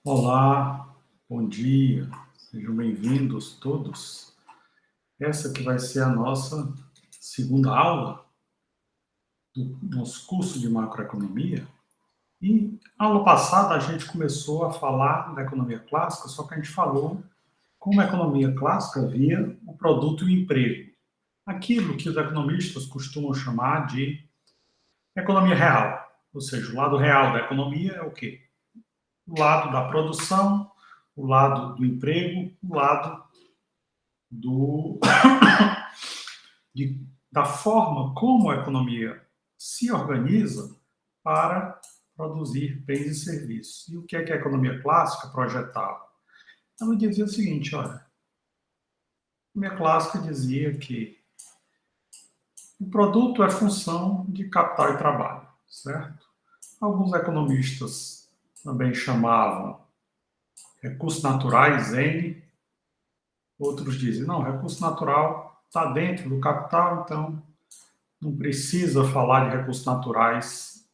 Olá, bom dia, sejam bem-vindos todos. Essa que vai ser a nossa segunda aula do nosso curso de macroeconomia. E aula passada a gente começou a falar da economia clássica, só que a gente falou como a economia clássica via o produto e o emprego. Aquilo que os economistas costumam chamar de economia real, ou seja, o lado real da economia é o quê? O lado da produção, o lado do emprego, o lado do, da forma como a economia se organiza para produzir bens e serviços. E o que é que a economia clássica projetava? Ela dizia o seguinte, olha, a economia clássica dizia que o produto é função de capital e trabalho, certo? Alguns economistas também chamavam recursos naturais, N, outros dizem, não, recurso natural está dentro do capital, então não precisa falar de recursos naturais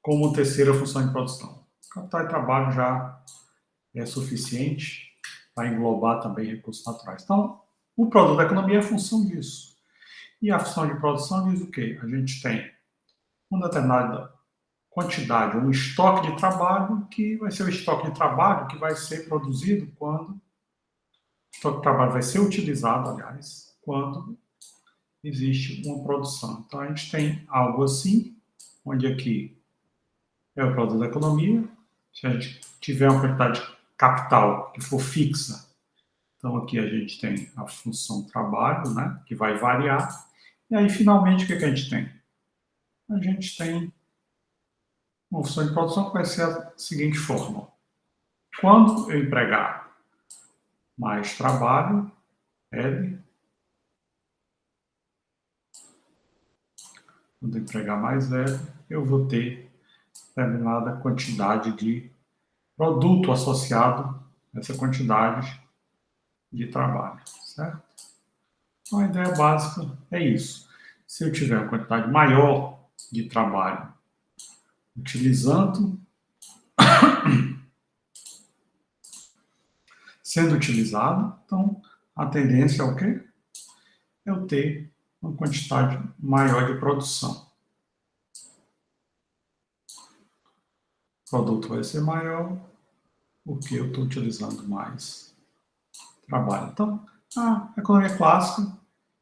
como terceira função de produção. Capital e trabalho já é suficiente para englobar também recursos naturais. Então, o produto da economia é função disso. E a função de produção diz o quê? A gente tem uma determinada quantidade, um estoque de trabalho, que vai ser o estoque de trabalho que vai ser produzido quando o estoque de trabalho vai ser utilizado, aliás, quando existe uma produção. Então, a gente tem algo assim, onde aqui é o produto da economia. Se a gente tiver uma quantidade de capital que for fixa, então aqui a gente tem a função trabalho, né, que vai variar. E aí, finalmente, o que a gente tem? A gente tem uma função de produção que vai ser a seguinte forma. Quando eu empregar mais trabalho, L, quando eu empregar mais L, eu vou ter determinada quantidade de produto associado a essa quantidade de trabalho, certo? Então, a ideia básica é isso. Se eu tiver uma quantidade maior de trabalho sendo utilizado, então a tendência é o quê? É eu ter uma quantidade maior de produção. O produto vai ser maior porque eu estou utilizando mais trabalho. Então, a economia clássica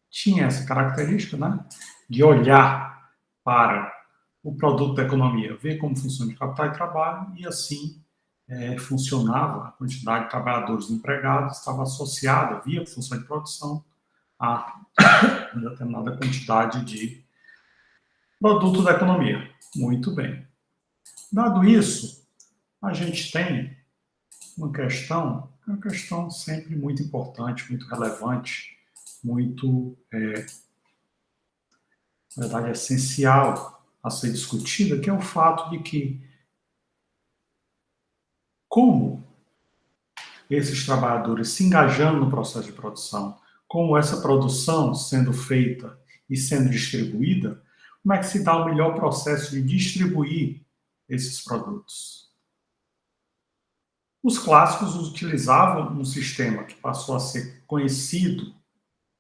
tinha essa característica, né, de olhar para o produto da economia, ver como funciona o capital e trabalho, e assim funcionava a quantidade de trabalhadores empregados, estava associada, via função de produção, a uma determinada quantidade de produto da economia. Muito bem. Dado isso, a gente tem uma questão sempre muito importante, muito relevante, muito, na verdade, essencial a ser discutida, que é o fato de que como esses trabalhadores se engajando no processo de produção, como essa produção sendo feita e sendo distribuída, como é que se dá o melhor processo de distribuir esses produtos? Os clássicos utilizavam um sistema que passou a ser conhecido,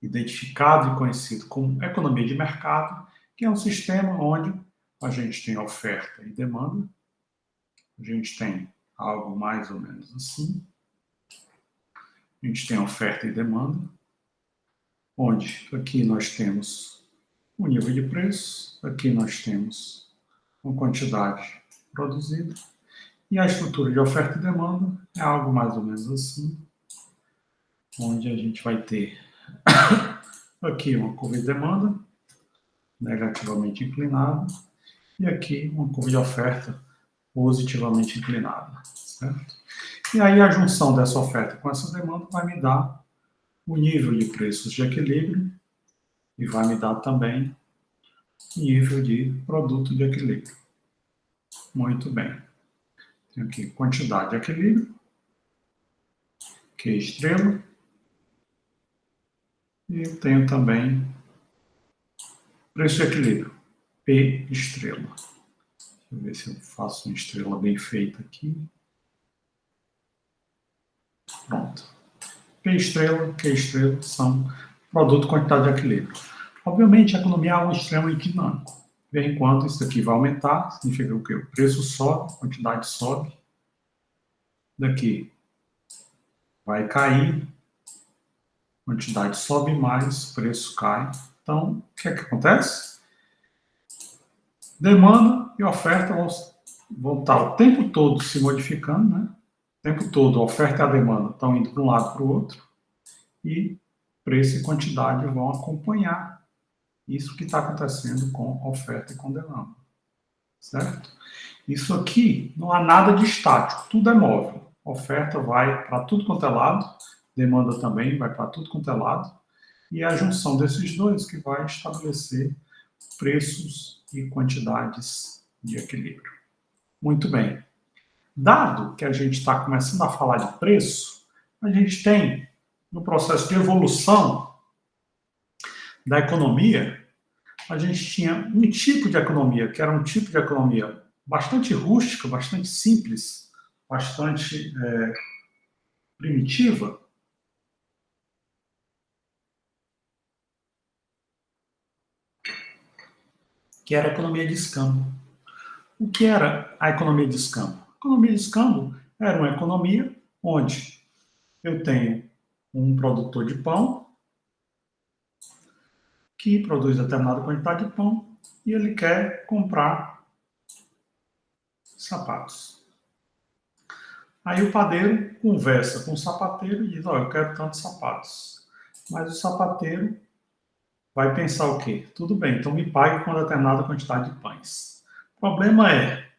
identificado e conhecido como economia de mercado, que é um sistema onde a gente tem oferta e demanda, a gente tem algo mais ou menos assim, a gente tem oferta e demanda, onde aqui nós temos o nível de preço, aqui nós temos uma quantidade produzida, e a estrutura de oferta e demanda é algo mais ou menos assim, onde a gente vai ter aqui uma curva de demanda negativamente inclinada e aqui uma curva de oferta positivamente inclinada, certo? E aí a junção dessa oferta com essa demanda vai me dar o nível de preços de equilíbrio e vai me dar também o nível de produto de equilíbrio. Muito bem. Tenho aqui quantidade de equilíbrio, Q estrela, e eu tenho também preço de equilíbrio, P estrela. eu ver se eu faço uma estrela bem feita aqui. Pronto. P estrela, Q estrela são produto, quantidade de equilíbrio. Obviamente, a economia é um extremo dinâmico. De vez em quando, isso aqui vai aumentar, significa o quê? O preço sobe, a quantidade sobe. Daqui vai cair, a quantidade sobe mais, o preço cai. Então, o que é que acontece? Demanda e oferta vão estar o tempo todo se modificando, né? O tempo todo a oferta e a demanda estão indo para um lado para o outro e preço e quantidade vão acompanhar isso que está acontecendo com oferta e com demanda, certo? Isso aqui não há nada de estático, tudo é móvel. Oferta vai para tudo quanto é lado, demanda também vai para tudo quanto é lado, e é a junção desses dois que vai estabelecer preços e quantidades de equilíbrio. Muito bem. Dado que a gente está começando a falar de preço, a gente tem, no processo de evolução da economia, a gente tinha um tipo de economia, que era um tipo de economia bastante rústica, bastante simples, bastante primitiva, que era a economia de escambo. O que era a economia de escambo? A economia de escambo era uma economia onde eu tenho um produtor de pão que produz determinada quantidade de pão e ele quer comprar sapatos. Aí o padeiro conversa com o sapateiro e diz, eu quero tantos sapatos. Mas o sapateiro vai pensar o quê? Tudo bem, então me pague com determinada quantidade de pães. O problema é,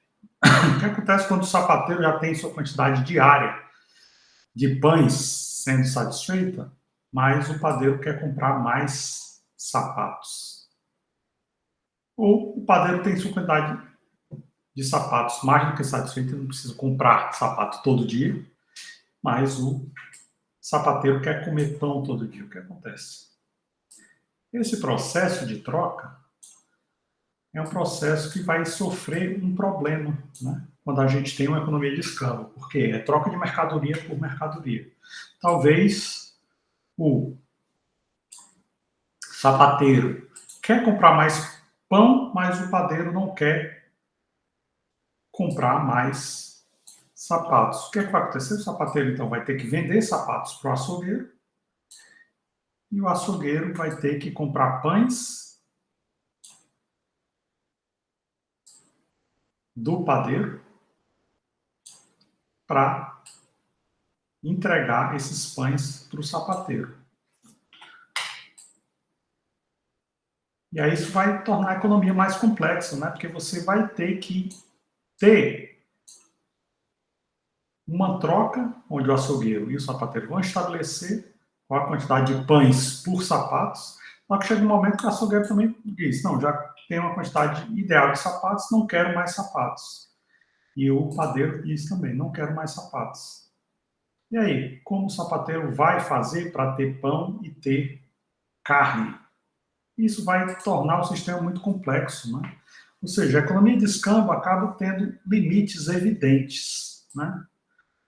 o que acontece quando o sapateiro já tem sua quantidade diária de pães sendo satisfeita, mas o padeiro quer comprar mais sapatos. Ou o padeiro tem sua quantidade de sapatos mais do que satisfeita, não precisa comprar sapato todo dia, mas o sapateiro quer comer pão todo dia. O que acontece? Esse processo de troca é um processo que vai sofrer um problema, né? Quando a gente tem uma economia de escala, porque é troca de mercadoria por mercadoria. Talvez o sapateiro quer comprar mais pão, mas o padeiro não quer comprar mais sapatos. O que é que vai acontecer? O sapateiro, então, vai ter que vender sapatos para o açougueiro e o açougueiro vai ter que comprar pães do padeiro para entregar esses pães para o sapateiro. E aí isso vai tornar a economia mais complexa, né? Porque você vai ter que ter uma troca onde o açougueiro e o sapateiro vão estabelecer qual a quantidade de pães por sapatos, só que chega um momento que o açougueiro também diz, não, já tem uma quantidade ideal de sapatos, não quero mais sapatos. E o padeiro diz também, não quero mais sapatos. E aí, como o sapateiro vai fazer para ter pão e ter carne? Isso vai tornar o sistema muito complexo, né? Ou seja, a economia de escambo acaba tendo limites evidentes, né?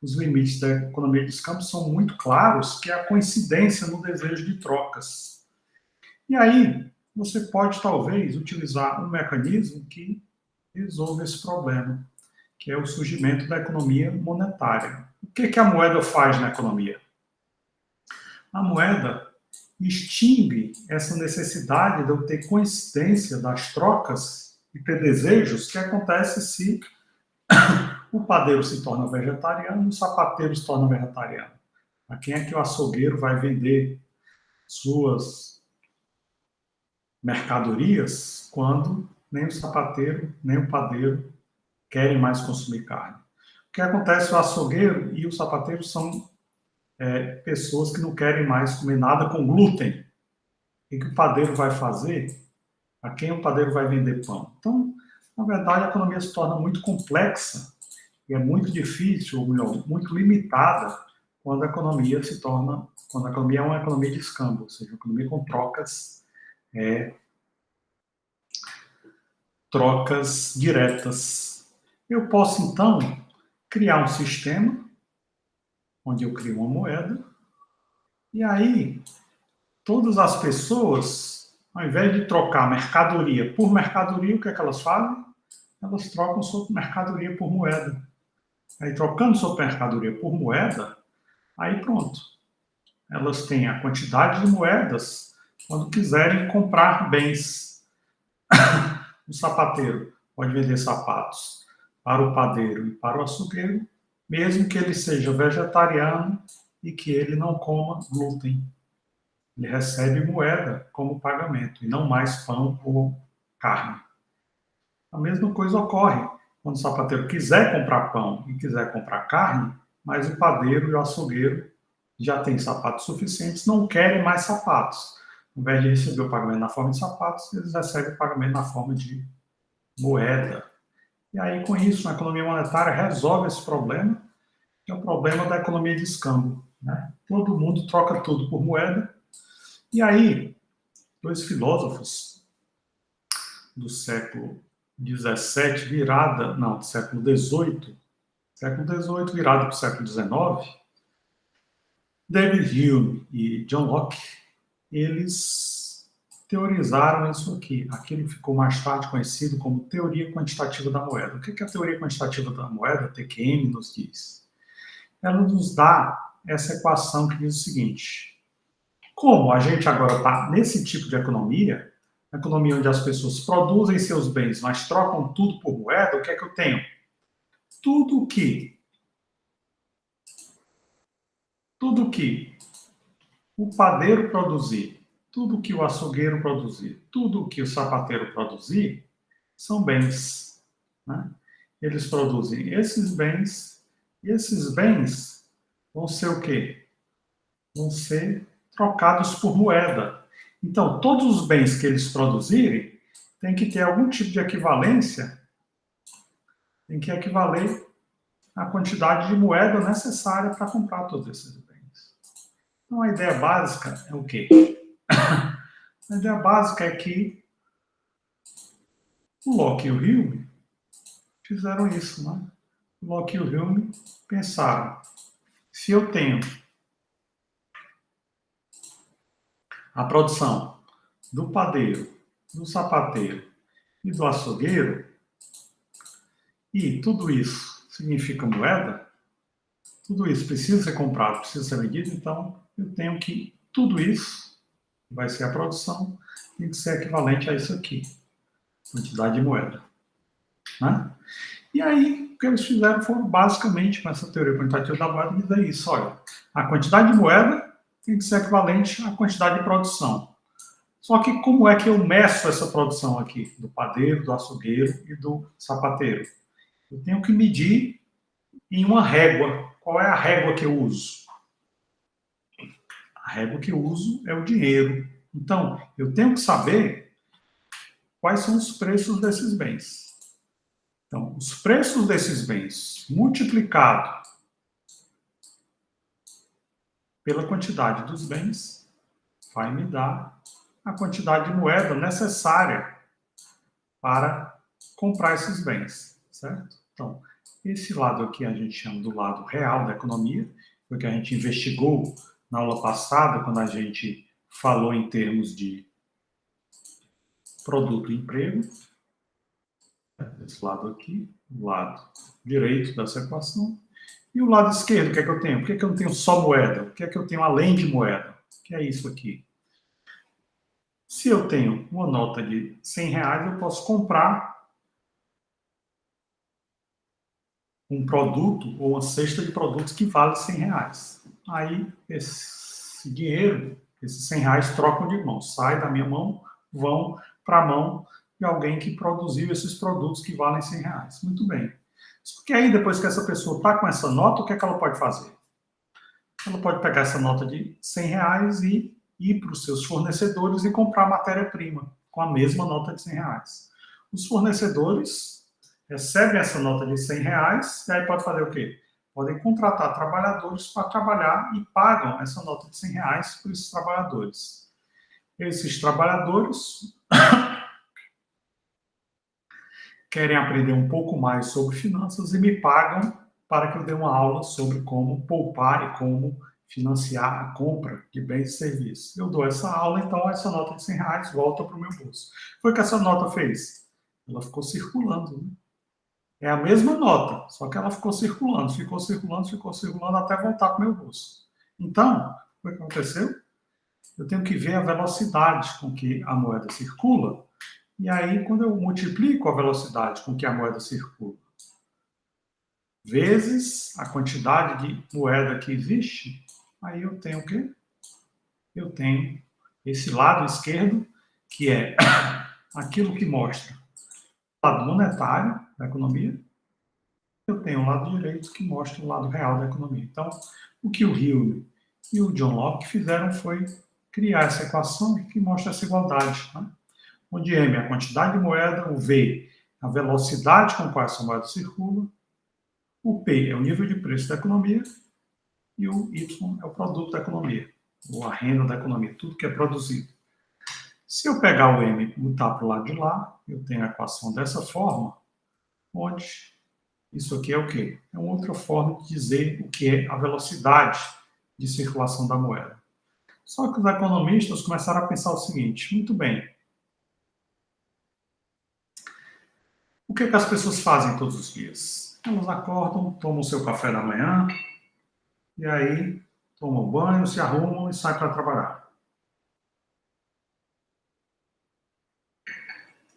Os limites da economia de escambo são muito claros, que é a coincidência no desejo de trocas. E aí, você pode, talvez, utilizar um mecanismo que resolva esse problema, que é o surgimento da economia monetária. O que a moeda faz na economia? A moeda extingue essa necessidade de eu ter coincidência das trocas e ter desejos que acontece se o padeiro se torna vegetariano, o sapateiro se torna vegetariano. A quem é que o açougueiro vai vender suas mercadorias quando nem o sapateiro, nem o padeiro querem mais consumir carne? O que acontece? O açougueiro e o sapateiro são pessoas que não querem mais comer nada com glúten. O que o padeiro vai fazer? A quem o padeiro vai vender pão? Então, na verdade, a economia se torna muito complexa e é muito difícil, ou melhor, muito limitada quando a economia se torna, quando a economia é uma economia de escambo, ou seja, uma economia com trocas diretas Eu posso, então, criar um sistema onde eu crio uma moeda e aí todas as pessoas, ao invés de trocar mercadoria por mercadoria, o que é que elas fazem? Elas trocam sua mercadoria por moeda. Aí, trocando sua mercadoria por moeda, aí pronto. Elas têm a quantidade de moedas quando quiserem comprar bens. O sapateiro pode vender sapatos para o padeiro e para o açougueiro, mesmo que ele seja vegetariano e que ele não coma glúten. Ele recebe moeda como pagamento e não mais pão ou carne. A mesma coisa ocorre quando o sapateiro quiser comprar pão e quiser comprar carne, mas o padeiro e o açougueiro já têm sapatos suficientes, não querem mais sapatos. Ao invés de receber o pagamento na forma de sapatos, eles recebem o pagamento na forma de moeda. E aí, com isso, a economia monetária resolve esse problema, que é o problema da economia de escambo. Né? Todo mundo troca tudo por moeda. E aí, dois filósofos do século XVII, do século XVIII, virado para o século XIX, David Hume e John Locke, eles teorizaram isso aqui, aquilo que ficou mais tarde conhecido como teoria quantitativa da moeda. O que é a teoria quantitativa da moeda, TQM, nos diz? Ela nos dá essa equação que diz o seguinte: como a gente agora está nesse tipo de economia, economia onde as pessoas produzem seus bens, mas trocam tudo por moeda, o que é que eu tenho? Tudo que o padeiro produzir, tudo que o açougueiro produzir, tudo que o sapateiro produzir, são bens. Né? Eles produzem esses bens, e esses bens vão ser o quê? Vão ser trocados por moeda. Então, todos os bens que eles produzirem têm que ter algum tipo de equivalência, tem que equivaler à quantidade de moeda necessária para comprar todos esses bens. Então, a ideia básica é o quê? A ideia básica é que o Locke e o Hume fizeram isso, né? O Locke e o Hume pensaram: se eu tenho a produção do padeiro, do sapateiro e do açougueiro, e tudo isso significa moeda, tudo isso precisa ser comprado, precisa ser vendido, então eu tenho que tudo isso, vai ser a produção, tem que ser equivalente a isso aqui, quantidade de moeda. Né? E aí, o que eles fizeram foi, basicamente, com essa teoria quantitativa da moeda, dizer isso: olha, a quantidade de moeda tem que ser equivalente à quantidade de produção. Só que como é que eu meço essa produção aqui, do padeiro, do açougueiro e do sapateiro? Eu tenho que medir em uma régua. Qual é a régua que eu uso? A régua que eu uso é o dinheiro. Então, eu tenho que saber quais são os preços desses bens. Então, os preços desses bens multiplicado pela quantidade dos bens vai me dar a quantidade de moeda necessária para comprar esses bens, certo? Então, esse lado aqui a gente chama do lado real da economia, foi o que a gente investigou na aula passada, quando a gente falou em termos de produto e emprego. Esse lado aqui, o lado direito dessa equação. E o lado esquerdo, o que é que eu tenho? Por que é que eu não tenho só moeda? O que é que eu tenho além de moeda? Que é isso aqui. Se eu tenho uma nota de 100 reais, eu posso comprar um produto ou uma cesta de produtos que vale 100 reais. Aí, esse dinheiro, esses 100 reais trocam de mão, sai da minha mão, vão para a mão de alguém que produziu esses produtos que valem 100 reais. Muito bem. Só que aí, depois que essa pessoa está com essa nota, o que é que ela pode fazer? Ela pode pegar essa nota de 100 reais e ir para os seus fornecedores e comprar matéria-prima com a mesma nota de 100 reais. Os fornecedores recebem essa nota de 100 reais e aí pode fazer o quê? Podem contratar trabalhadores para trabalhar e pagam essa nota de 100 reais para esses trabalhadores. Esses trabalhadores querem aprender um pouco mais sobre finanças e me pagam para que eu dê uma aula sobre como poupar e como financiar a compra de bens e serviços. Eu dou essa aula, então essa nota de R$ 100 volta para o meu bolso. Foi o que essa nota fez. Ela ficou circulando. Né? É a mesma nota, só que ela ficou circulando até voltar para o meu bolso. Então, o que aconteceu? Eu tenho que ver a velocidade com que a moeda circula, e aí, quando eu multiplico a velocidade com que a moeda circula, vezes a quantidade de moeda que existe, aí eu tenho o quê? Eu tenho esse lado esquerdo, que é aquilo que mostra o lado monetário da economia, eu tenho o lado direito que mostra o lado real da economia. Então, o que o Hume e o John Locke fizeram foi criar essa equação que mostra essa igualdade, né? Onde M é a quantidade de moeda, o V a velocidade com qual essa moeda circula, o P é o nível de preço da economia e o Y é o produto da economia, ou a renda da economia, tudo que é produzido. Se eu pegar o M e botar para o lado de lá, eu tenho a equação dessa forma, onde isso aqui é o quê? É uma outra forma de dizer o que é a velocidade de circulação da moeda. Só que os economistas começaram a pensar o seguinte: muito bem, o que as pessoas fazem todos os dias? Elas acordam, tomam o seu café da manhã, e aí tomam banho, se arrumam e saem para trabalhar.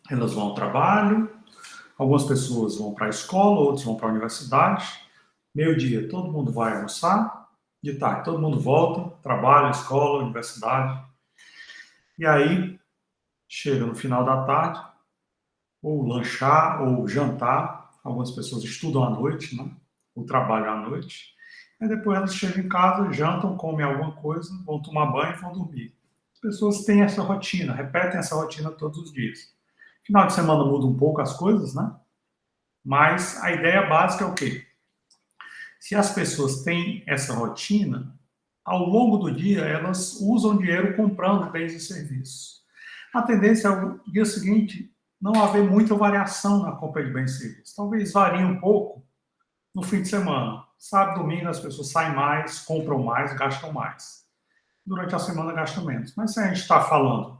Elas vão ao trabalho, algumas pessoas vão para a escola, outros vão para a universidade. Meio-dia, todo mundo vai almoçar. De tarde, todo mundo volta, trabalho, escola, universidade. E aí, chega no final da tarde, ou lanchar, ou jantar. Algumas pessoas estudam à noite, né? Ou trabalham à noite. Aí depois elas chegam em casa, jantam, comem alguma coisa, vão tomar banho e vão dormir. As pessoas têm essa rotina, repetem essa rotina todos os dias. Final de semana muda um pouco as coisas, né? Mas a ideia básica é o quê? Se as pessoas têm essa rotina, ao longo do dia elas usam dinheiro comprando bens e serviços. A tendência é o dia seguinte não haver muita variação na compra de bens e serviços. Talvez varie um pouco no fim de semana. Sábado, domingo as pessoas saem mais, compram mais, gastam mais. Durante a semana gastam menos. Mas se a gente está falando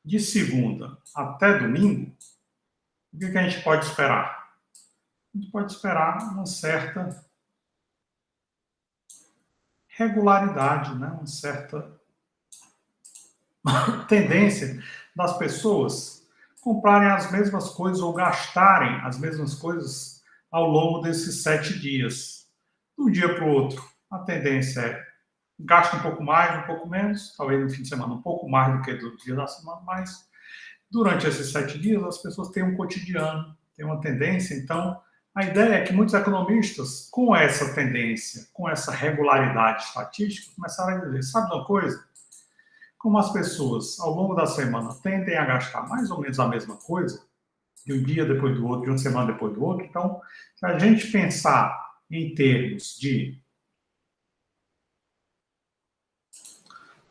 de segunda até domingo, o que a gente pode esperar? A gente pode esperar uma certa regularidade, né? Uma certa tendência das pessoas comprarem as mesmas coisas ou gastarem as mesmas coisas ao longo desses 7 dias. De um dia para o outro, a tendência é gasta um pouco mais, um pouco menos, talvez no fim de semana um pouco mais do que do dia da semana, mas durante esses 7 dias as pessoas têm um cotidiano, têm uma tendência. Então, a ideia é que muitos economistas, com essa tendência, com essa regularidade estatística, começaram a dizer, sabe de uma coisa? Como as pessoas, ao longo da semana, tendem a gastar mais ou menos a mesma coisa, de um dia depois do outro, de uma semana depois do outro, então, se a gente pensar em termos de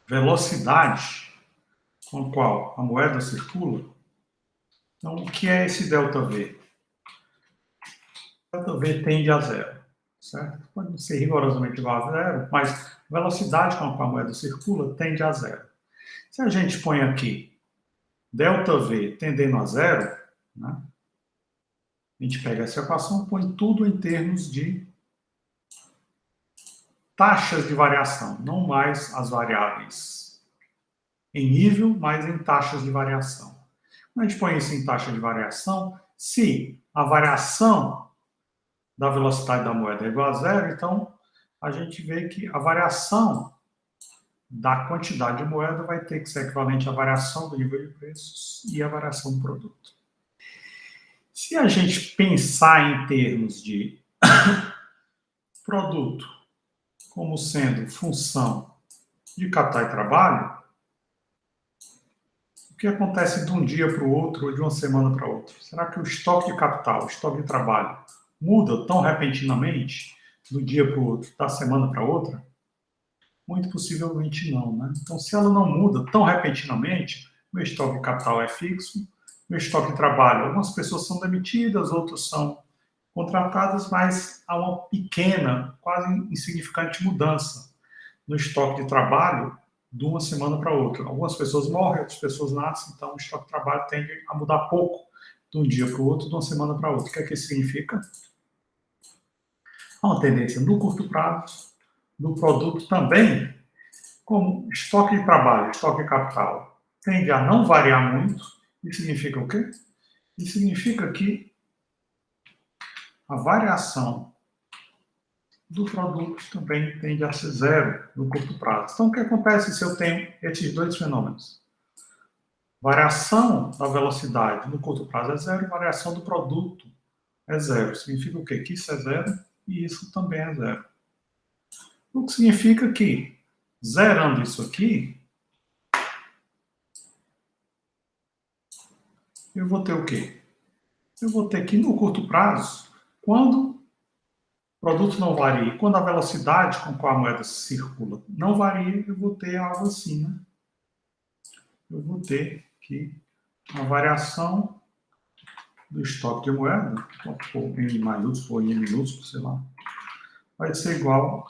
velocidade com a qual a moeda circula, então, o que é esse ΔV? Delta-V tende a zero, certo? Pode não ser rigorosamente igual a zero, mas a velocidade com a qual a moeda circula tende a zero. Se a gente põe aqui ΔV tendendo a zero, né, a gente pega essa equação e põe tudo em termos de taxas de variação, não mais as variáveis em nível, mas em taxas de variação. Quando a gente põe isso em taxa de variação, se a variação da velocidade da moeda é igual a zero, então a gente vê que a variação da quantidade de moeda vai ter que ser equivalente à variação do nível de preços e à variação do produto. Se a gente pensar em termos de produto como sendo função de capital e trabalho, o que acontece de um dia para o outro ou de uma semana para outra? Será que o estoque de capital, o estoque de trabalho, muda tão repentinamente do dia para o outro, da semana para outra? Muito possivelmente não, né? Então, se ela não muda tão repentinamente, meu estoque de capital é fixo, no estoque de trabalho. Algumas pessoas são demitidas, outras são contratadas, mas há uma pequena, quase insignificante mudança no estoque de trabalho de uma semana para outra. Algumas pessoas morrem, outras pessoas nascem, então o estoque de trabalho tende a mudar pouco de um dia para o outro, de uma semana para outra. O que é que isso significa? Há uma tendência no curto prazo do produto também, como estoque de trabalho, estoque de capital, tende a não variar muito. Isso significa o quê? Isso significa que a variação do produto também tende a ser zero no curto prazo. Então, o que acontece se eu tenho esses dois fenômenos? Variação da velocidade no curto prazo é zero, variação do produto é zero. Significa o quê? Que isso é zero e isso também é zero. O que significa que, zerando isso aqui, eu vou ter o quê? Eu vou ter que, no curto prazo, quando o produto não varia, quando a velocidade com qual a moeda circula não varia, eu vou ter algo assim, né? Eu vou ter que a variação do estoque de moeda, por em maiúsculo ou em minúsculo, sei lá, vai ser igual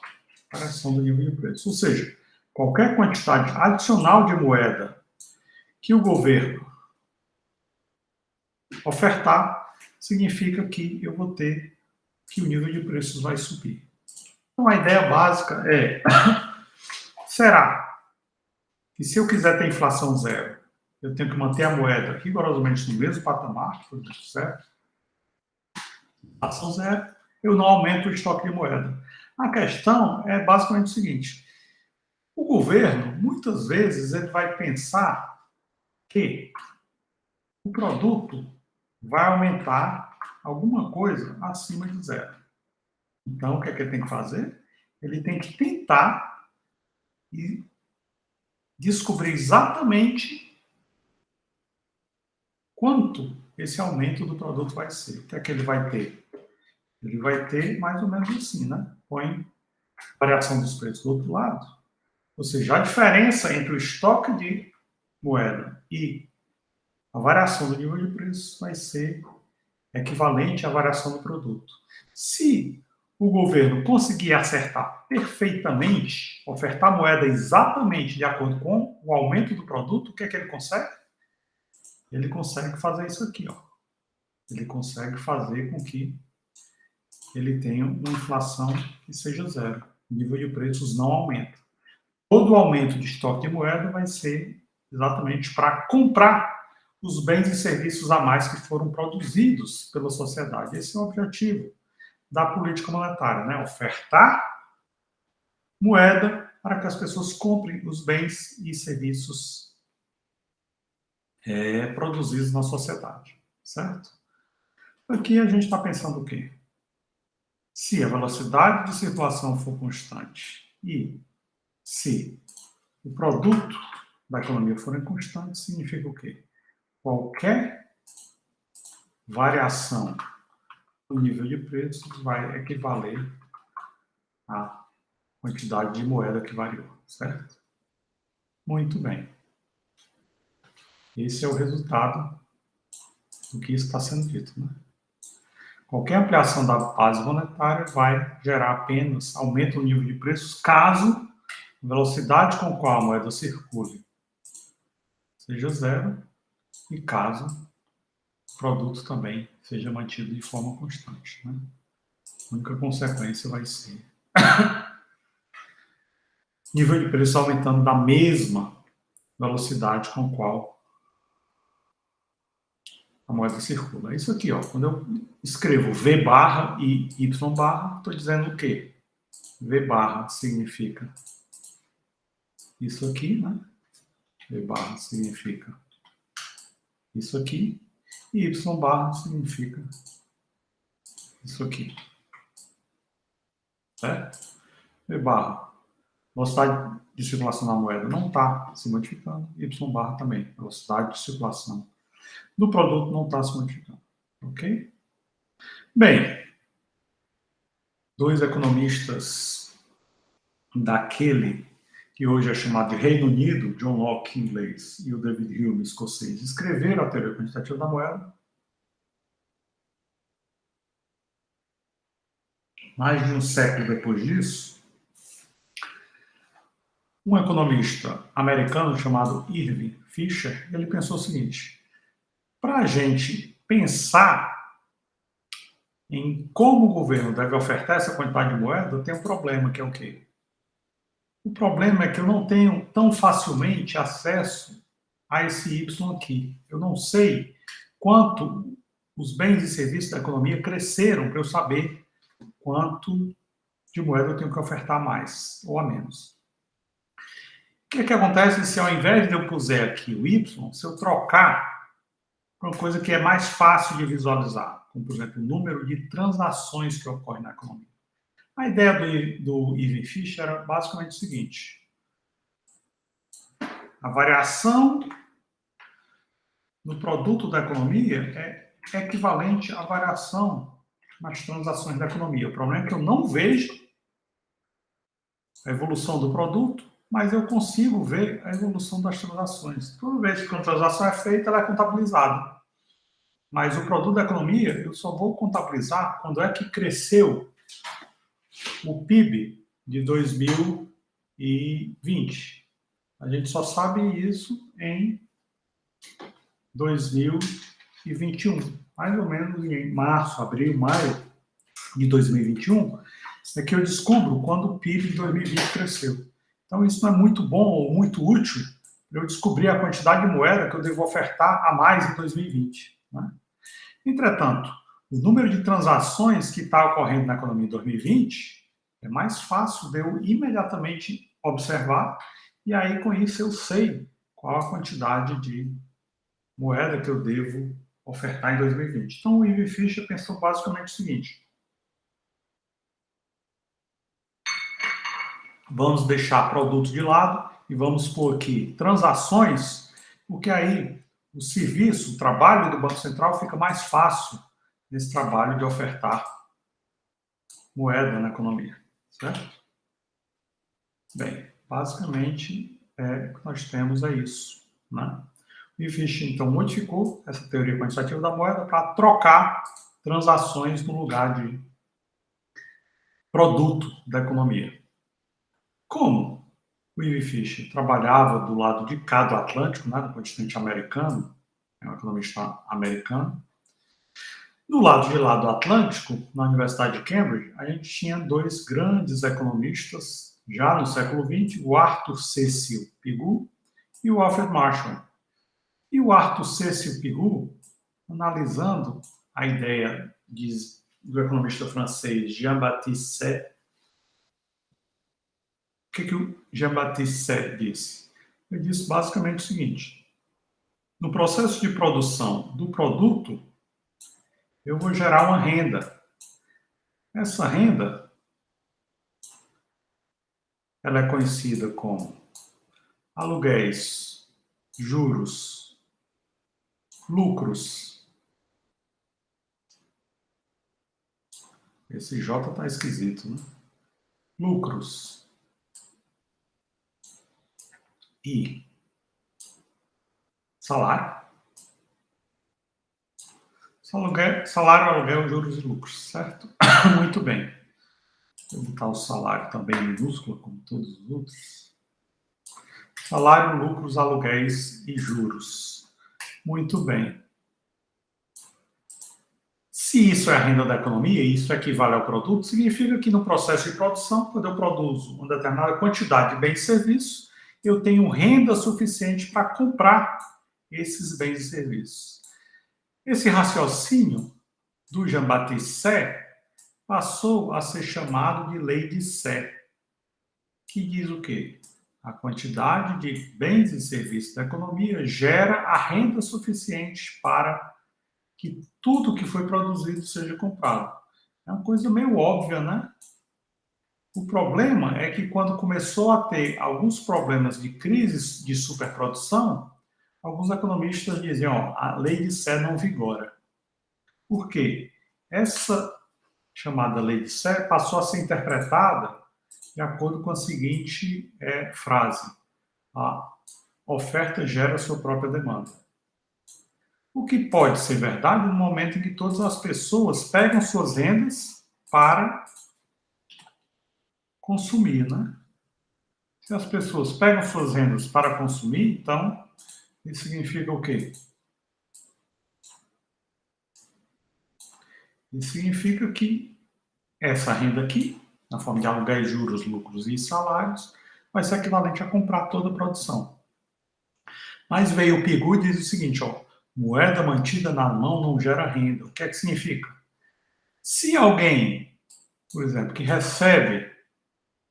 à variação do nível de preço. Ou seja, qualquer quantidade adicional de moeda que o governo ofertar, significa que eu vou ter que o nível de preços vai subir. Então, a ideia básica é: será que se eu quiser ter inflação zero, eu tenho que manter a moeda rigorosamente no mesmo patamar, por isso, certo? Inflação zero, eu não aumento o estoque de moeda. A questão é basicamente o seguinte: o governo, muitas vezes, ele vai pensar que o produto vai aumentar alguma coisa acima de zero. Então, o que é que ele tem que fazer? Ele tem que tentar e descobrir exatamente quanto esse aumento do produto vai ser. O que é que ele vai ter? Ele vai ter mais ou menos assim, né? Põe a variação dos preços do outro lado. Ou seja, a diferença entre o estoque de moeda e a variação do nível de preço vai ser equivalente à variação do produto. Se o governo conseguir acertar perfeitamente, ofertar moeda exatamente de acordo com o aumento do produto, o que é que ele consegue? Ele consegue fazer isso aqui, ó. Ele consegue fazer com que ele tenha uma inflação que seja zero. O nível de preços não aumenta. Todo aumento de estoque de moeda vai ser exatamente para comprar os bens e serviços a mais que foram produzidos pela sociedade. Esse é o objetivo da política monetária, né? Ofertar moeda para que as pessoas comprem os bens e serviços produzidos na sociedade, certo? Aqui a gente está pensando o quê? Se a velocidade de circulação for constante e se o produto da economia for inconstante, significa o quê? Qualquer variação no nível de preços vai equivaler à quantidade de moeda que variou, certo? Muito bem. Esse é o resultado do que está sendo dito, né? Qualquer ampliação da base monetária vai gerar apenas aumento no nível de preços caso a velocidade com qual a moeda circule seja zero e caso o produto também seja mantido de forma constante, né? A única consequência vai ser nível de preço aumentando da mesma velocidade com qual a moeda circula. É isso aqui, ó. Quando eu escrevo V barra e Y barra, estou dizendo o quê? V barra significa isso aqui, né? V barra significa isso aqui. E Y barra significa isso aqui. Certo? V barra, velocidade de circulação da moeda não está se modificando. Y barra também, velocidade de circulação do produto não está se modificando. Ok? Bem, dois economistas daquele que hoje é chamado de Reino Unido, John Locke, inglês, e o David Hume, escocês, escreveram a teoria quantitativa da moeda. Mais de um século depois disso, um economista americano chamado Irving Fisher, ele pensou o seguinte: para a gente pensar em como o governo deve ofertar essa quantidade de moeda, tem um problema, que é o quê? O problema é que eu não tenho tão facilmente acesso a esse Y aqui. Eu não sei quanto os bens e serviços da economia cresceram para eu saber quanto de moeda eu tenho que ofertar a mais ou a menos. O que é que acontece se ao invés de eu puser aqui o Y, se eu trocar para uma coisa que é mais fácil de visualizar, como, por exemplo, o número de transações que ocorrem na economia? A ideia do Irving Fisher era basicamente o seguinte: a variação no produto da economia é equivalente à variação nas transações da economia. O problema é que eu não vejo a evolução do produto, mas eu consigo ver a evolução das transações. Toda vez que uma transação é feita, ela é contabilizada. Mas o produto da economia, eu só vou contabilizar quando é que cresceu o PIB de 2020. A gente só sabe isso em 2021. Mais ou menos em março, abril, maio de 2021, é que eu descubro quando o PIB de 2020 cresceu. Então, isso não é muito bom ou muito útil para eu descobrir a quantidade de moeda que eu devo ofertar a mais em 2020. Né? Entretanto, o número de transações que está ocorrendo na economia em 2020 é mais fácil de eu imediatamente observar, e aí com isso eu sei qual a quantidade de moeda que eu devo ofertar em 2020. Então, o Irving Fisher pensou basicamente o seguinte: vamos deixar produto de lado e vamos pôr aqui transações, porque aí o serviço, o trabalho do Banco Central fica mais fácil nesse trabalho de ofertar moeda na economia, certo? Bem, basicamente, o que nós temos é isso, né? O Fischer, então, modificou essa teoria quantitativa da moeda para trocar transações no lugar de produto da economia. Como o Irving Fisher trabalhava do lado de cá do Atlântico, né, do continente americano, é um economista americano, do lado de lá do Atlântico, na Universidade de Cambridge, a gente tinha dois grandes economistas, já no século XX, o Arthur Cecil Pigou e o Alfred Marshall. E o Arthur Cecil Pigou, analisando a ideia do economista francês Jean-Baptiste Say, o que o Jean-Baptiste Say disse? Ele disse basicamente o seguinte: no processo de produção do produto, eu vou gerar uma renda. Essa renda, ela é conhecida como aluguéis, juros, lucros. Esse J está esquisito, né? Lucros e salário. Salário, aluguel, juros e lucros, certo? Muito bem. Vou botar o salário também em minúsculo, como todos os outros. Salário, lucros, aluguéis e juros. Muito bem. Se isso é a renda da economia, e isso equivale ao produto, significa que no processo de produção, quando eu produzo uma determinada quantidade de bens e serviços, eu tenho renda suficiente para comprar esses bens e serviços. Esse raciocínio do Jean-Baptiste Say passou a ser chamado de Lei de Say, que diz o quê? A quantidade de bens e serviços da economia gera a renda suficiente para que tudo que foi produzido seja comprado. É uma coisa meio óbvia, né? O problema é que quando começou a ter alguns problemas de crises de superprodução, alguns economistas diziam, ó, a lei de Say não vigora. Por quê? Essa chamada lei de Say passou a ser interpretada de acordo com a seguinte frase: a oferta gera sua própria demanda. O que pode ser verdade no momento em que todas as pessoas pegam suas rendas para consumir, né? Se as pessoas pegam suas rendas para consumir, então, isso significa o quê? Isso significa que essa renda aqui, na forma de aluguéis, juros, lucros e salários, vai ser equivalente a comprar toda a produção. Mas veio o Pigou e diz o seguinte, ó, moeda mantida na mão não gera renda. O que é que significa? Se alguém, por exemplo, que recebe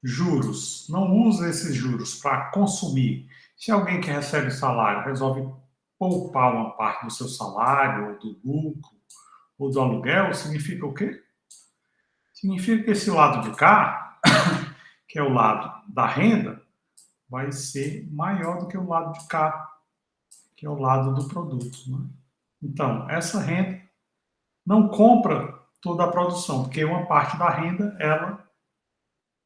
juros, não usa esses juros para consumir, se alguém que recebe salário resolve poupar uma parte do seu salário, ou do lucro, ou do aluguel, significa o quê? Significa que esse lado de cá, que é o lado da renda, vai ser maior do que o lado de cá, que é o lado do produto. Né? Então, essa renda não compra toda a produção, porque uma parte da renda ela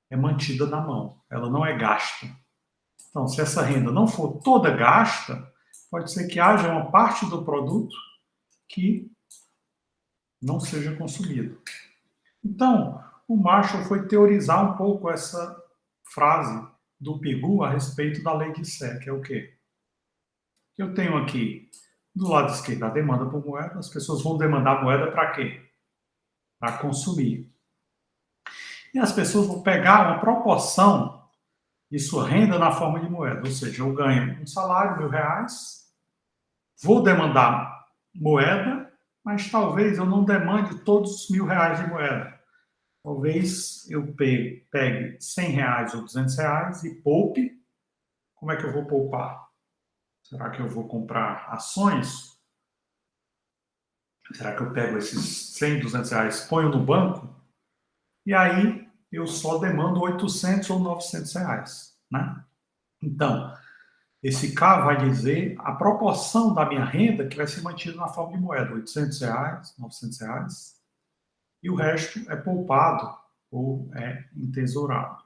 é mantida na mão, ela não é gasta. Então, se essa renda não for toda gasta, pode ser que haja uma parte do produto que não seja consumido. Então, o Marshall foi teorizar um pouco essa frase do Pigou a respeito da lei de Sé, que é o quê? Eu tenho aqui, do lado esquerdo, a demanda por moeda. As pessoas vão demandar moeda para quê? Para consumir. E as pessoas vão pegar uma proporção de sua renda na forma de moeda. Ou seja, eu ganho um salário, R$1.000, vou demandar moeda, mas talvez eu não demande todos os R$1.000 de moeda. Talvez eu pegue R$100 ou R$200 e poupe. Como é que eu vou poupar? Será que eu vou comprar ações? Será que eu pego esses 100, R$200, ponho no banco? E aí eu só demando 800 ou R$900, né? Então, esse K vai dizer a proporção da minha renda que vai ser mantida na forma de moeda, R$800, R$900, e o resto é poupado ou é entesourado.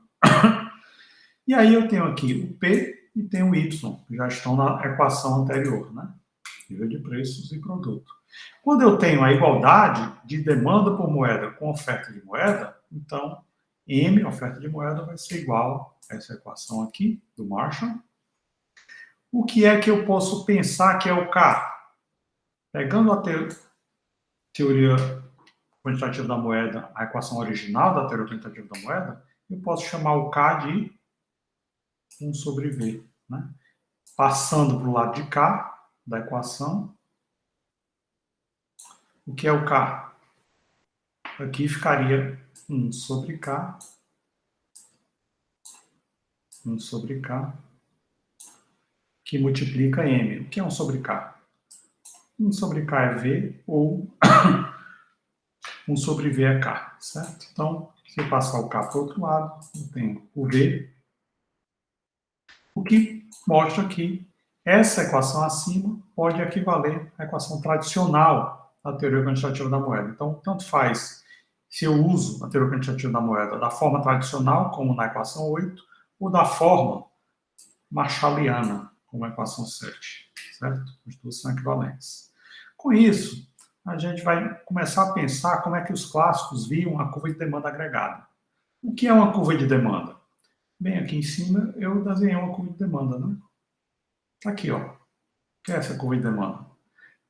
E aí eu tenho aqui o P e tenho o Y, que já estão na equação anterior, né? Nível de preços e produto. Quando eu tenho a igualdade de demanda por moeda com oferta de moeda, então M, oferta de moeda, vai ser igual a essa equação aqui, do Marshall. O que é que eu posso pensar que é o K? Pegando a teoria quantitativa da moeda, a equação original da teoria quantitativa da moeda, eu posso chamar o K de 1 sobre V. Né? Passando para o lado de cá da equação, o que é o K? Aqui ficaria 1 sobre K, 1 sobre K, que multiplica M. O que é 1 sobre K? 1 sobre K é V, ou 1 sobre V é K, certo? Então, se eu passar o K para o outro lado, eu tenho o V, o que mostra que essa equação acima pode equivaler à equação tradicional da teoria quantitativa da moeda. Então, tanto faz se eu uso a teoria quantitativa da moeda da forma tradicional, como na equação 8, ou da forma marshalliana, como a equação 7, certo? As duas são equivalentes. Com isso, a gente vai começar a pensar como é que os clássicos viam a curva de demanda agregada. O que é uma curva de demanda? Bem, aqui em cima eu desenhei uma curva de demanda, né? Aqui, ó. O que é essa curva de demanda?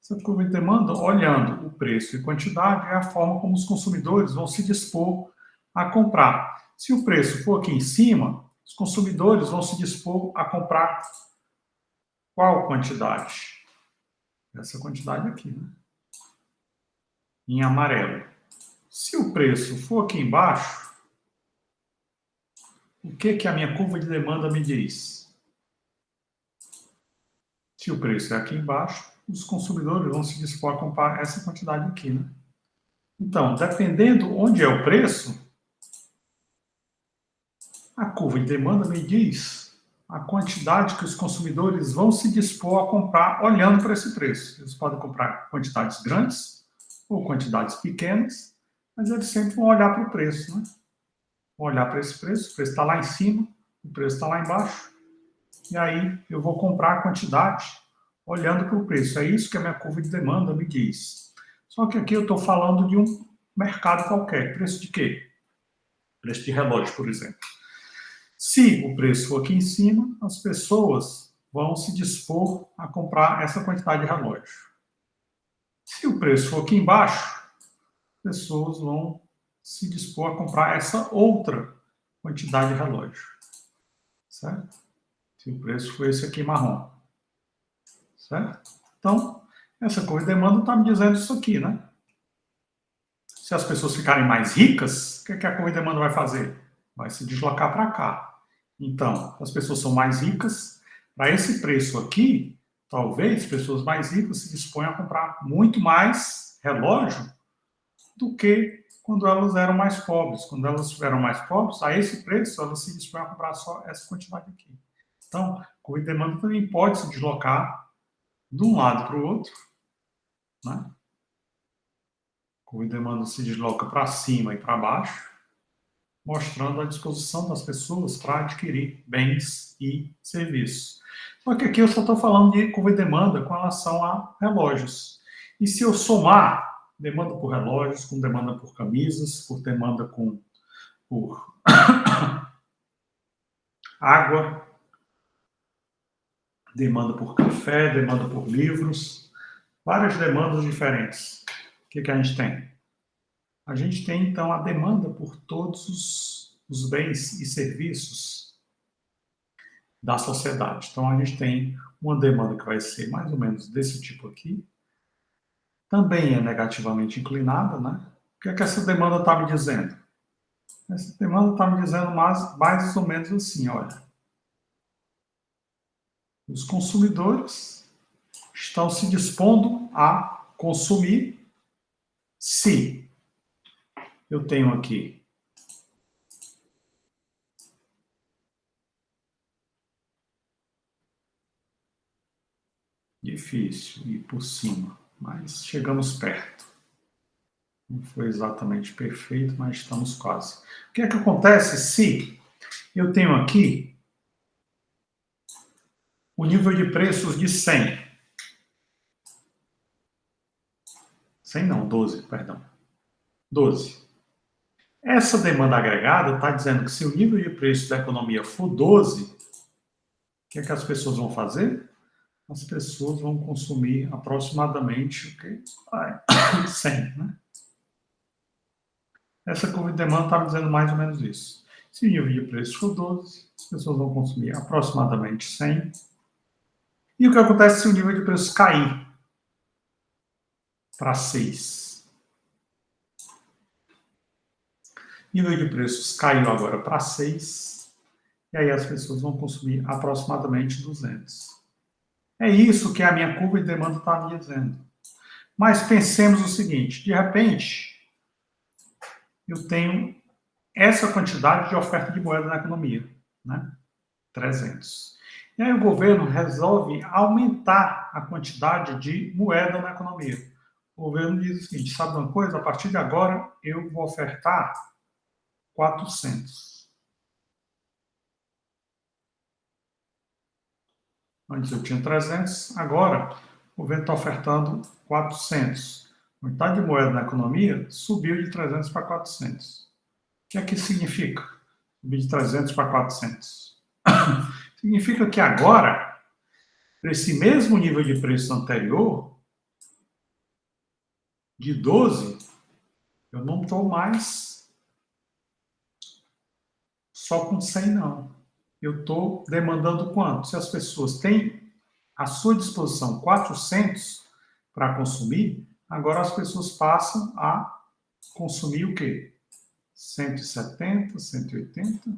Essa curva de demanda, olhando o preço e quantidade, é a forma como os consumidores vão se dispor a comprar. Se o preço for aqui em cima, os consumidores vão se dispor a comprar qual quantidade? Essa quantidade aqui, né? Em amarelo. Se o preço for aqui embaixo, o que a minha curva de demanda me diz? Se o preço é aqui embaixo, os consumidores vão se dispor a comprar essa quantidade aqui, né? Então, dependendo onde é o preço, a curva de demanda me diz a quantidade que os consumidores vão se dispor a comprar olhando para esse preço. Eles podem comprar quantidades grandes ou quantidades pequenas, mas eles sempre vão olhar para o preço, né? Vou olhar para esse preço, o preço está lá em cima, o preço está lá embaixo, e aí eu vou comprar a quantidade olhando para o preço. É isso que a minha curva de demanda me diz. Só que aqui eu estou falando de um mercado qualquer. Preço de quê? Preço de relógio, por exemplo. Se o preço for aqui em cima, as pessoas vão se dispor a comprar essa quantidade de relógio. Se o preço for aqui embaixo, as pessoas vão se dispor a comprar essa outra quantidade de relógio. Certo? Se o preço for esse aqui marrom. Certo? Então, essa curva de demanda está me dizendo isso aqui, né? Se as pessoas ficarem mais ricas, o que a curva de demanda vai fazer? Vai se deslocar para cá. Então, as pessoas são mais ricas. Para esse preço aqui, talvez pessoas mais ricas se disponham a comprar muito mais relógio do que quando elas eram mais pobres. Quando elas eram mais pobres, a esse preço, elas se dispõem a comprar só essa quantidade aqui. Então, a curva de demanda também pode se deslocar de um lado para o outro, né? A curva de demanda se desloca para cima e para baixo, mostrando a disposição das pessoas para adquirir bens e serviços. Só que aqui eu só estou falando de curva de demanda com relação a relógios. E se eu somar demanda por relógios, com demanda por camisas, por demanda por água, demanda por café, demanda por livros, várias demandas diferentes. O que a gente tem? A gente tem, então, a demanda por todos os bens e serviços da sociedade. Então, a gente tem uma demanda que vai ser mais ou menos desse tipo aqui. Também é negativamente inclinada, né? O que é que essa demanda está me dizendo? Essa demanda está me dizendo mais ou menos assim, olha. Os consumidores estão se dispondo a consumir se eu tenho aqui difícil ir por cima, mas chegamos perto. Não foi exatamente perfeito, mas estamos quase. O que é que acontece se eu tenho aqui o nível de preços de 100? 100 não, 12, perdão. 12. Essa demanda agregada está dizendo que se o nível de preço da economia for 12, o que é que as pessoas vão fazer? As pessoas vão consumir aproximadamente o quê? 100, né? Essa curva de demanda está me dizendo mais ou menos isso. Se o nível de preço for 12, as pessoas vão consumir aproximadamente 100. E o que acontece se o nível de preço cair para 6? O nível de preços caiu agora para 6, e aí as pessoas vão consumir aproximadamente 200. É isso que a minha curva de demanda está me dizendo. Mas pensemos o seguinte, de repente, eu tenho essa quantidade de oferta de moeda na economia, né? 300. E aí o governo resolve aumentar a quantidade de moeda na economia. O governo diz o seguinte, sabe uma coisa? A partir de agora eu vou ofertar 400. Antes eu tinha 300, agora o governo está ofertando 400. A quantidade de moeda na economia subiu de 300 para 400. O que é que isso significa? Subir de 300 para 400. Significa que agora, para esse mesmo nível de preço anterior, de 12, eu não estou mais só com 100, não. Eu estou demandando quanto? Se as pessoas têm à sua disposição 400 para consumir, agora as pessoas passam a consumir o quê? 170, 180.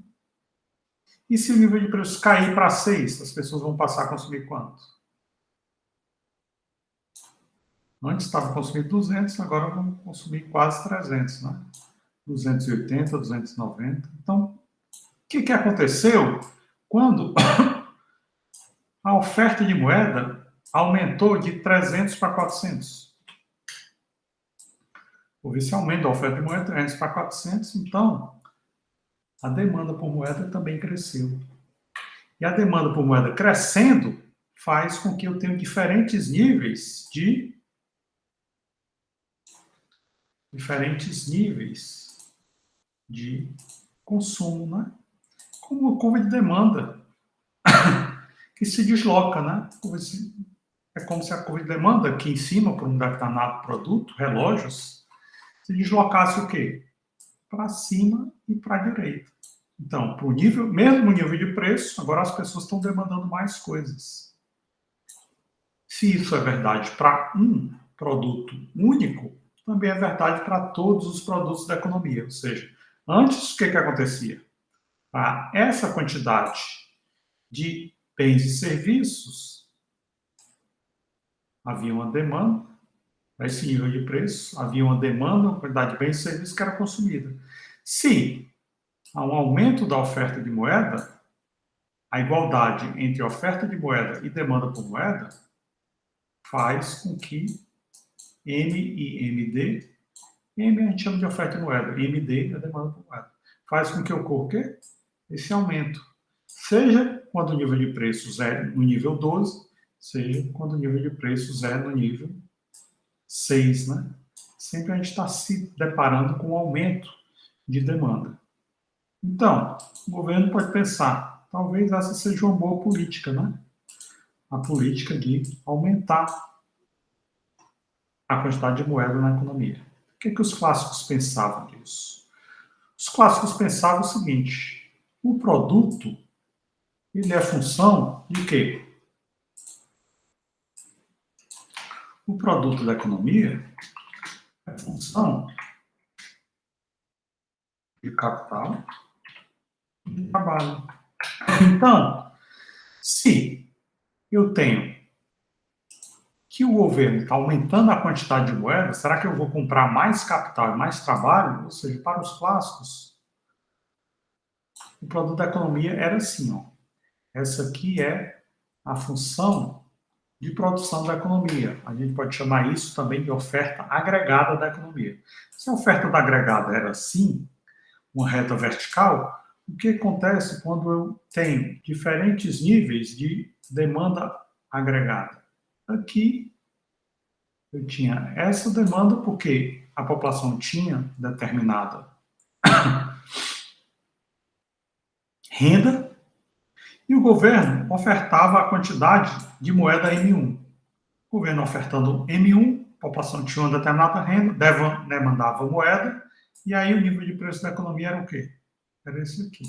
E se o nível de preço cair para 6, as pessoas vão passar a consumir quanto? Antes estava consumindo 200, agora vão consumir quase 300, né? 280, 290. Então, o que aconteceu quando a oferta de moeda aumentou de 300 para 400? Houve esse aumento da oferta de moeda de 300 para 400, então a demanda por moeda também cresceu. E a demanda por moeda crescendo faz com que eu tenha diferentes níveis de consumo, né? Como curva de demanda, que se desloca, né? É como se a curva de demanda aqui em cima, por um determinado produto, relógios, se deslocasse o quê? Para cima e para a direita. Então, para o nível, mesmo nível de preço, agora as pessoas estão demandando mais coisas. Se isso é verdade para um produto único, também é verdade para todos os produtos da economia. Ou seja, antes, o que acontecia? Para essa quantidade de bens e serviços, havia uma demanda, a esse nível de preço, havia uma demanda, uma quantidade de bens e serviços que era consumida. Se há um aumento da oferta de moeda, a igualdade entre oferta de moeda e demanda por moeda faz com que M e MD, M a gente chama de oferta de moeda, MD é a demanda por moeda, faz com que ocorra o quê? Esse aumento. Seja quando o nível de preços é no nível 12, seja quando o nível de preços é no nível 6, né? Sempre a gente está se deparando com um aumento de demanda. Então, o governo pode pensar, talvez essa seja uma boa política, né? A política de aumentar a quantidade de moeda na economia. O que os clássicos pensavam disso? Os clássicos pensavam o seguinte: o produto ele é função de quê? O produto da economia é função de capital e de trabalho. Então, se eu tenho que o governo está aumentando a quantidade de moeda, será que eu vou comprar mais capital e mais trabalho? Ou seja, para os clássicos, o produto da economia era assim, ó. Essa aqui é a função de produção da economia. A gente pode chamar isso também de oferta agregada da economia. Se a oferta da agregada era assim, uma reta vertical, o que acontece quando eu tenho diferentes níveis de demanda agregada? Aqui eu tinha essa demanda porque a população tinha determinada renda e o governo ofertava a quantidade de moeda M1. O governo ofertando M1, a população tinha uma determinada renda, demandava moeda, e aí o nível de preço da economia era o quê? Era esse aqui,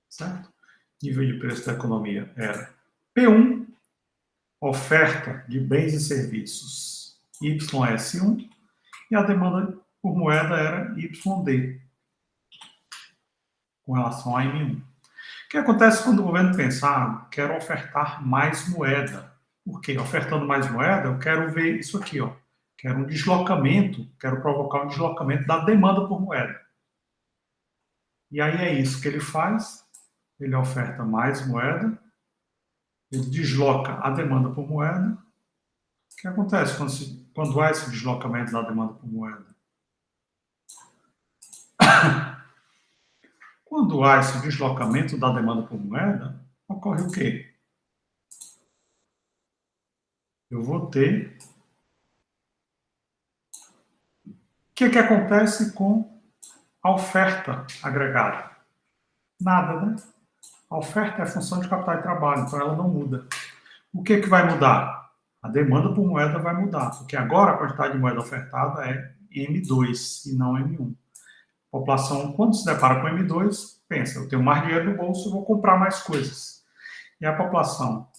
certo? O nível de preço da economia era P1, oferta de bens e serviços YS1, e a demanda por moeda era YD, com relação a M1. O que acontece quando o governo pensa, quero ofertar mais moeda? Por quê? Ofertando mais moeda, eu quero ver isso aqui, ó. Quero um deslocamento, quero provocar um deslocamento da demanda por moeda. E aí é isso que ele faz, ele oferta mais moeda, ele desloca a demanda por moeda. O que acontece quando há esse deslocamento da demanda por moeda? Quando há esse deslocamento da demanda por moeda, ocorre o quê? Eu vou ter... O que acontece com a oferta agregada? Nada, né? A oferta é função de capital e trabalho, então ela não muda. O que vai mudar? A demanda por moeda vai mudar, porque agora a quantidade de moeda ofertada é M2 e não M1. A população, quando se depara com M2, pensa, eu tenho mais dinheiro no bolso, eu vou comprar mais coisas. E a população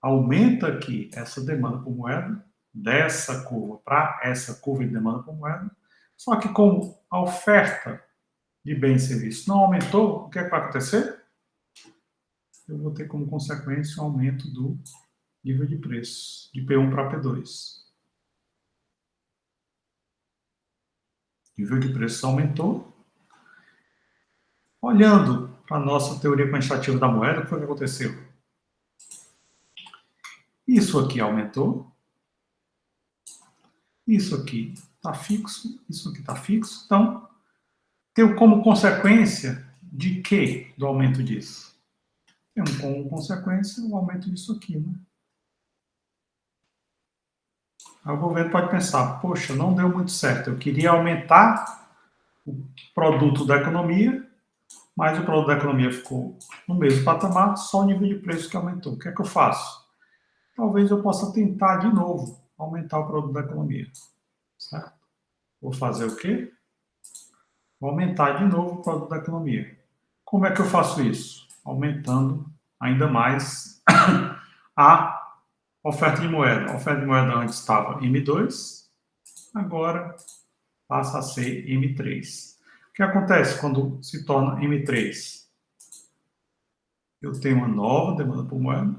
aumenta aqui essa demanda por moeda, dessa curva para essa curva de demanda por moeda, só que como a oferta de bens e serviços não aumentou, o que vai acontecer? Eu vou ter como consequência um aumento do nível de preço, de P1 para P2. O nível de preço aumentou. Olhando para a nossa teoria quantitativa da moeda, o que foi que aconteceu? Isso aqui aumentou. Isso aqui está fixo. Isso aqui está fixo. Então, tem como consequência de quê? Do aumento disso? Tem como consequência o aumento disso aqui, né? Aí o governo pode pensar, poxa, não deu muito certo, eu queria aumentar o produto da economia, mas o produto da economia ficou no mesmo patamar, só o nível de preço que aumentou. O que é que eu faço? Talvez eu possa tentar de novo aumentar o produto da economia, certo? Vou fazer o quê? Vou aumentar de novo o produto da economia. Como é que eu faço isso? Aumentando ainda mais a oferta de moeda. A oferta de moeda antes estava M2, agora passa a ser M3. O que acontece quando se torna M3? Eu tenho uma nova demanda por moeda.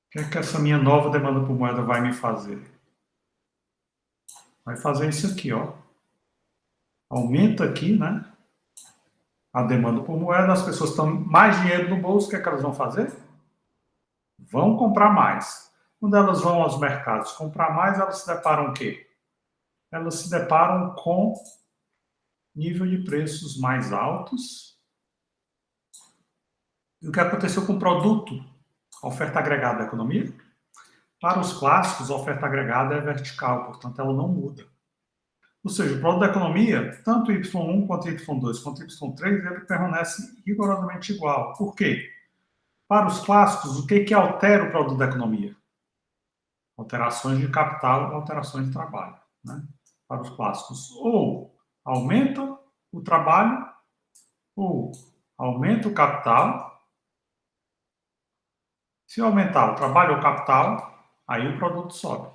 O que é que essa minha nova demanda por moeda vai me fazer? Vai fazer isso aqui, ó. Aumenta aqui, né? A demanda por moeda, as pessoas estão mais dinheiro no bolso, o que é que elas vão fazer? Vão comprar mais. Quando elas vão aos mercados comprar mais, elas se deparam com o quê? Elas se deparam com nível de preços mais altos. E o que aconteceu com o produto? A oferta agregada da economia? Para os clássicos, a oferta agregada é vertical, portanto, ela não muda. Ou seja, o produto da economia, tanto Y1 quanto Y2 quanto Y3, ele permanece rigorosamente igual. Por quê? Para os clássicos, o que altera o produto da economia? Alterações de capital, alterações de trabalho. Né? Para os clássicos, ou aumenta o trabalho, ou aumenta o capital. Se eu aumentar o trabalho ou o capital, aí o produto sobe.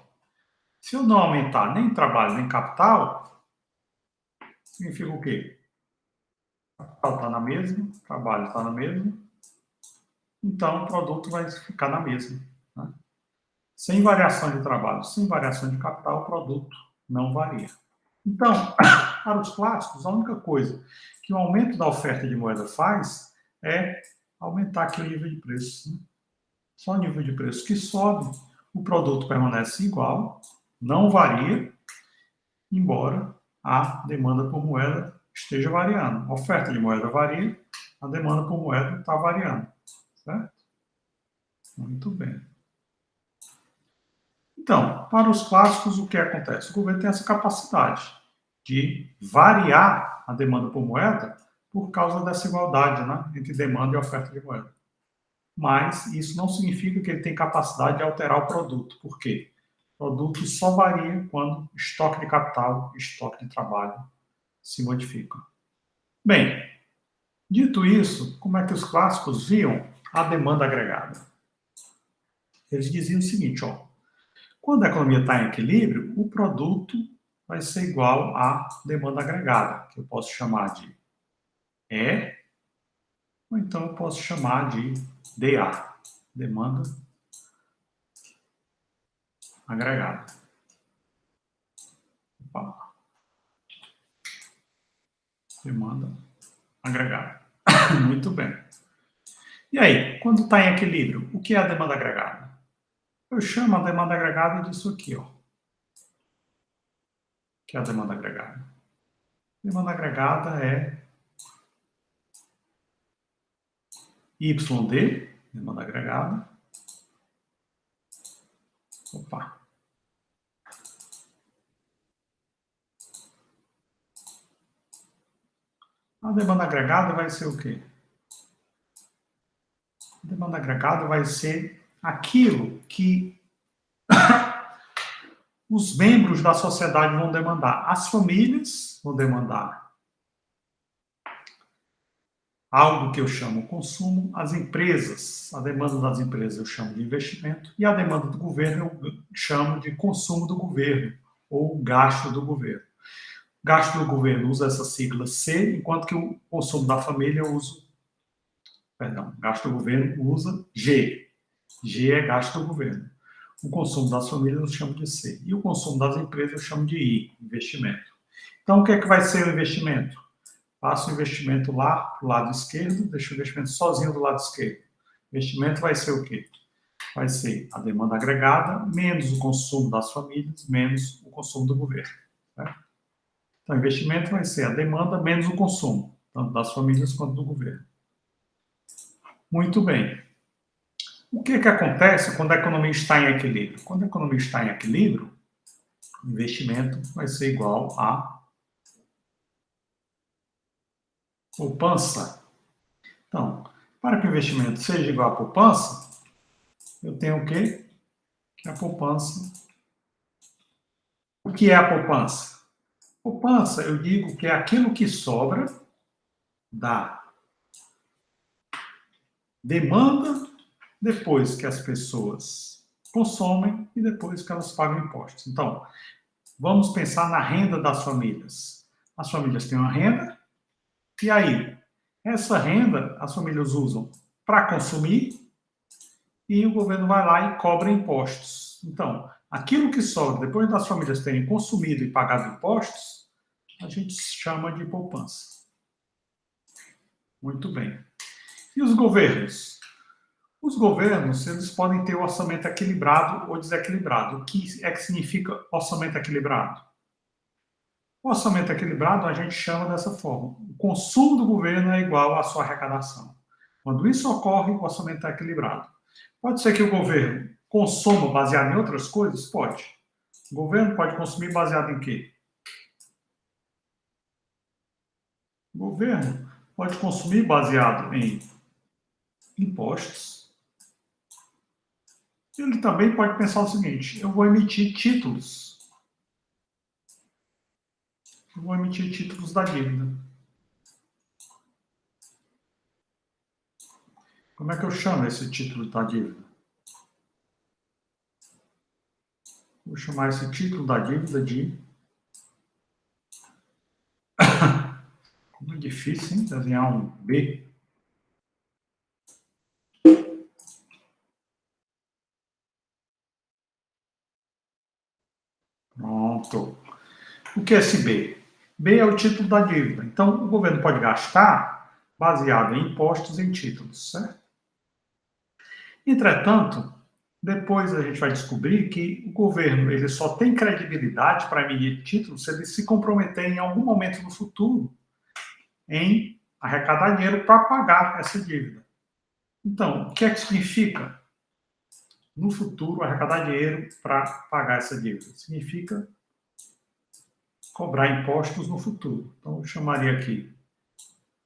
Se eu não aumentar nem trabalho nem capital, significa o quê? O capital está na mesma, o trabalho está na mesma, então o produto vai ficar na mesma. Né? Sem variação de trabalho, sem variação de capital, o produto não varia. Então, para os clássicos, a única coisa que o aumento da oferta de moeda faz é aumentar aqui o nível de preço. Né? Só o nível de preço que sobe, o produto permanece igual, não varia, embora a demanda por moeda esteja variando. A oferta de moeda varia, a demanda por moeda está variando. Certo? Muito bem. Então, para os clássicos, o que acontece? O governo tem essa capacidade de variar a demanda por moeda por causa dessa igualdade, né, entre demanda e oferta de moeda. Mas isso não significa que ele tem capacidade de alterar o produto. Por quê? O produto só varia quando estoque de capital e estoque de trabalho se modificam. Bem, dito isso, como é que os clássicos viam a demanda agregada? Eles diziam o seguinte, ó, quando a economia está em equilíbrio, o produto vai ser igual à demanda agregada, que eu posso chamar de E, ou então eu posso chamar de DA, demanda agregada. Opa. Demanda agregada. Muito bem. E aí, quando está em equilíbrio, o que é a demanda agregada? Eu chamo a demanda agregada disso aqui, ó. Que é a demanda agregada. Demanda agregada é YD, demanda agregada. Opa. A demanda agregada vai ser o quê? A demanda agregada vai ser aquilo que os membros da sociedade vão demandar. As famílias vão demandar algo que eu chamo consumo, as empresas, a demanda das empresas eu chamo de investimento, e a demanda do governo eu chamo de consumo do governo, ou gasto do governo. Gasto do governo usa essa sigla C, enquanto que o consumo da família gasto do governo usa G. G é gasto do governo. O consumo das famílias eu chamo de C. E o consumo das empresas eu chamo de I, investimento. Então, o que é que vai ser o investimento? Passo o investimento lá para o lado esquerdo, deixo o investimento sozinho do lado esquerdo. O investimento vai ser o quê? Vai ser a demanda agregada, menos o consumo das famílias, menos o consumo do governo. Certo? Então, investimento vai ser a demanda menos o consumo, tanto das famílias quanto do governo. Muito bem. O que acontece quando a economia está em equilíbrio? Quando a economia está em equilíbrio, o investimento vai ser igual a poupança. Então, para que o investimento seja igual à poupança, eu tenho o quê? Que a poupança. O que é a poupança? Poupança, eu digo que é aquilo que sobra da demanda depois que as pessoas consomem e depois que elas pagam impostos. Então, vamos pensar na renda das famílias. As famílias têm uma renda, e aí, essa renda as famílias usam para consumir e o governo vai lá e cobra impostos. Então, aquilo que sobra depois das famílias terem consumido e pagado impostos, a gente chama de poupança. Muito bem. E os governos? Os governos, eles podem ter o orçamento equilibrado ou desequilibrado. O que é que significa orçamento equilibrado? O orçamento equilibrado a gente chama dessa forma. O consumo do governo é igual à sua arrecadação. Quando isso ocorre, o orçamento é equilibrado. Pode ser que o governo consuma baseado em outras coisas? Pode. O governo pode consumir baseado em quê? O governo pode consumir baseado em impostos. Ele também pode pensar o seguinte: eu vou emitir títulos. Eu vou emitir títulos da dívida. Como é que eu chamo esse título da dívida? Vou chamar esse título da dívida de... Como é difícil, hein? Desenhar um B. Pronto. O que é esse B? B é o título da dívida. Então, o governo pode gastar baseado em impostos em títulos, certo? Entretanto, depois a gente vai descobrir que o governo ele só tem credibilidade para emitir títulos se ele se comprometer em algum momento no futuro em arrecadar dinheiro para pagar essa dívida. Então, o que é que significa no futuro arrecadar dinheiro para pagar essa dívida? Significa cobrar impostos no futuro. Então, eu chamaria aqui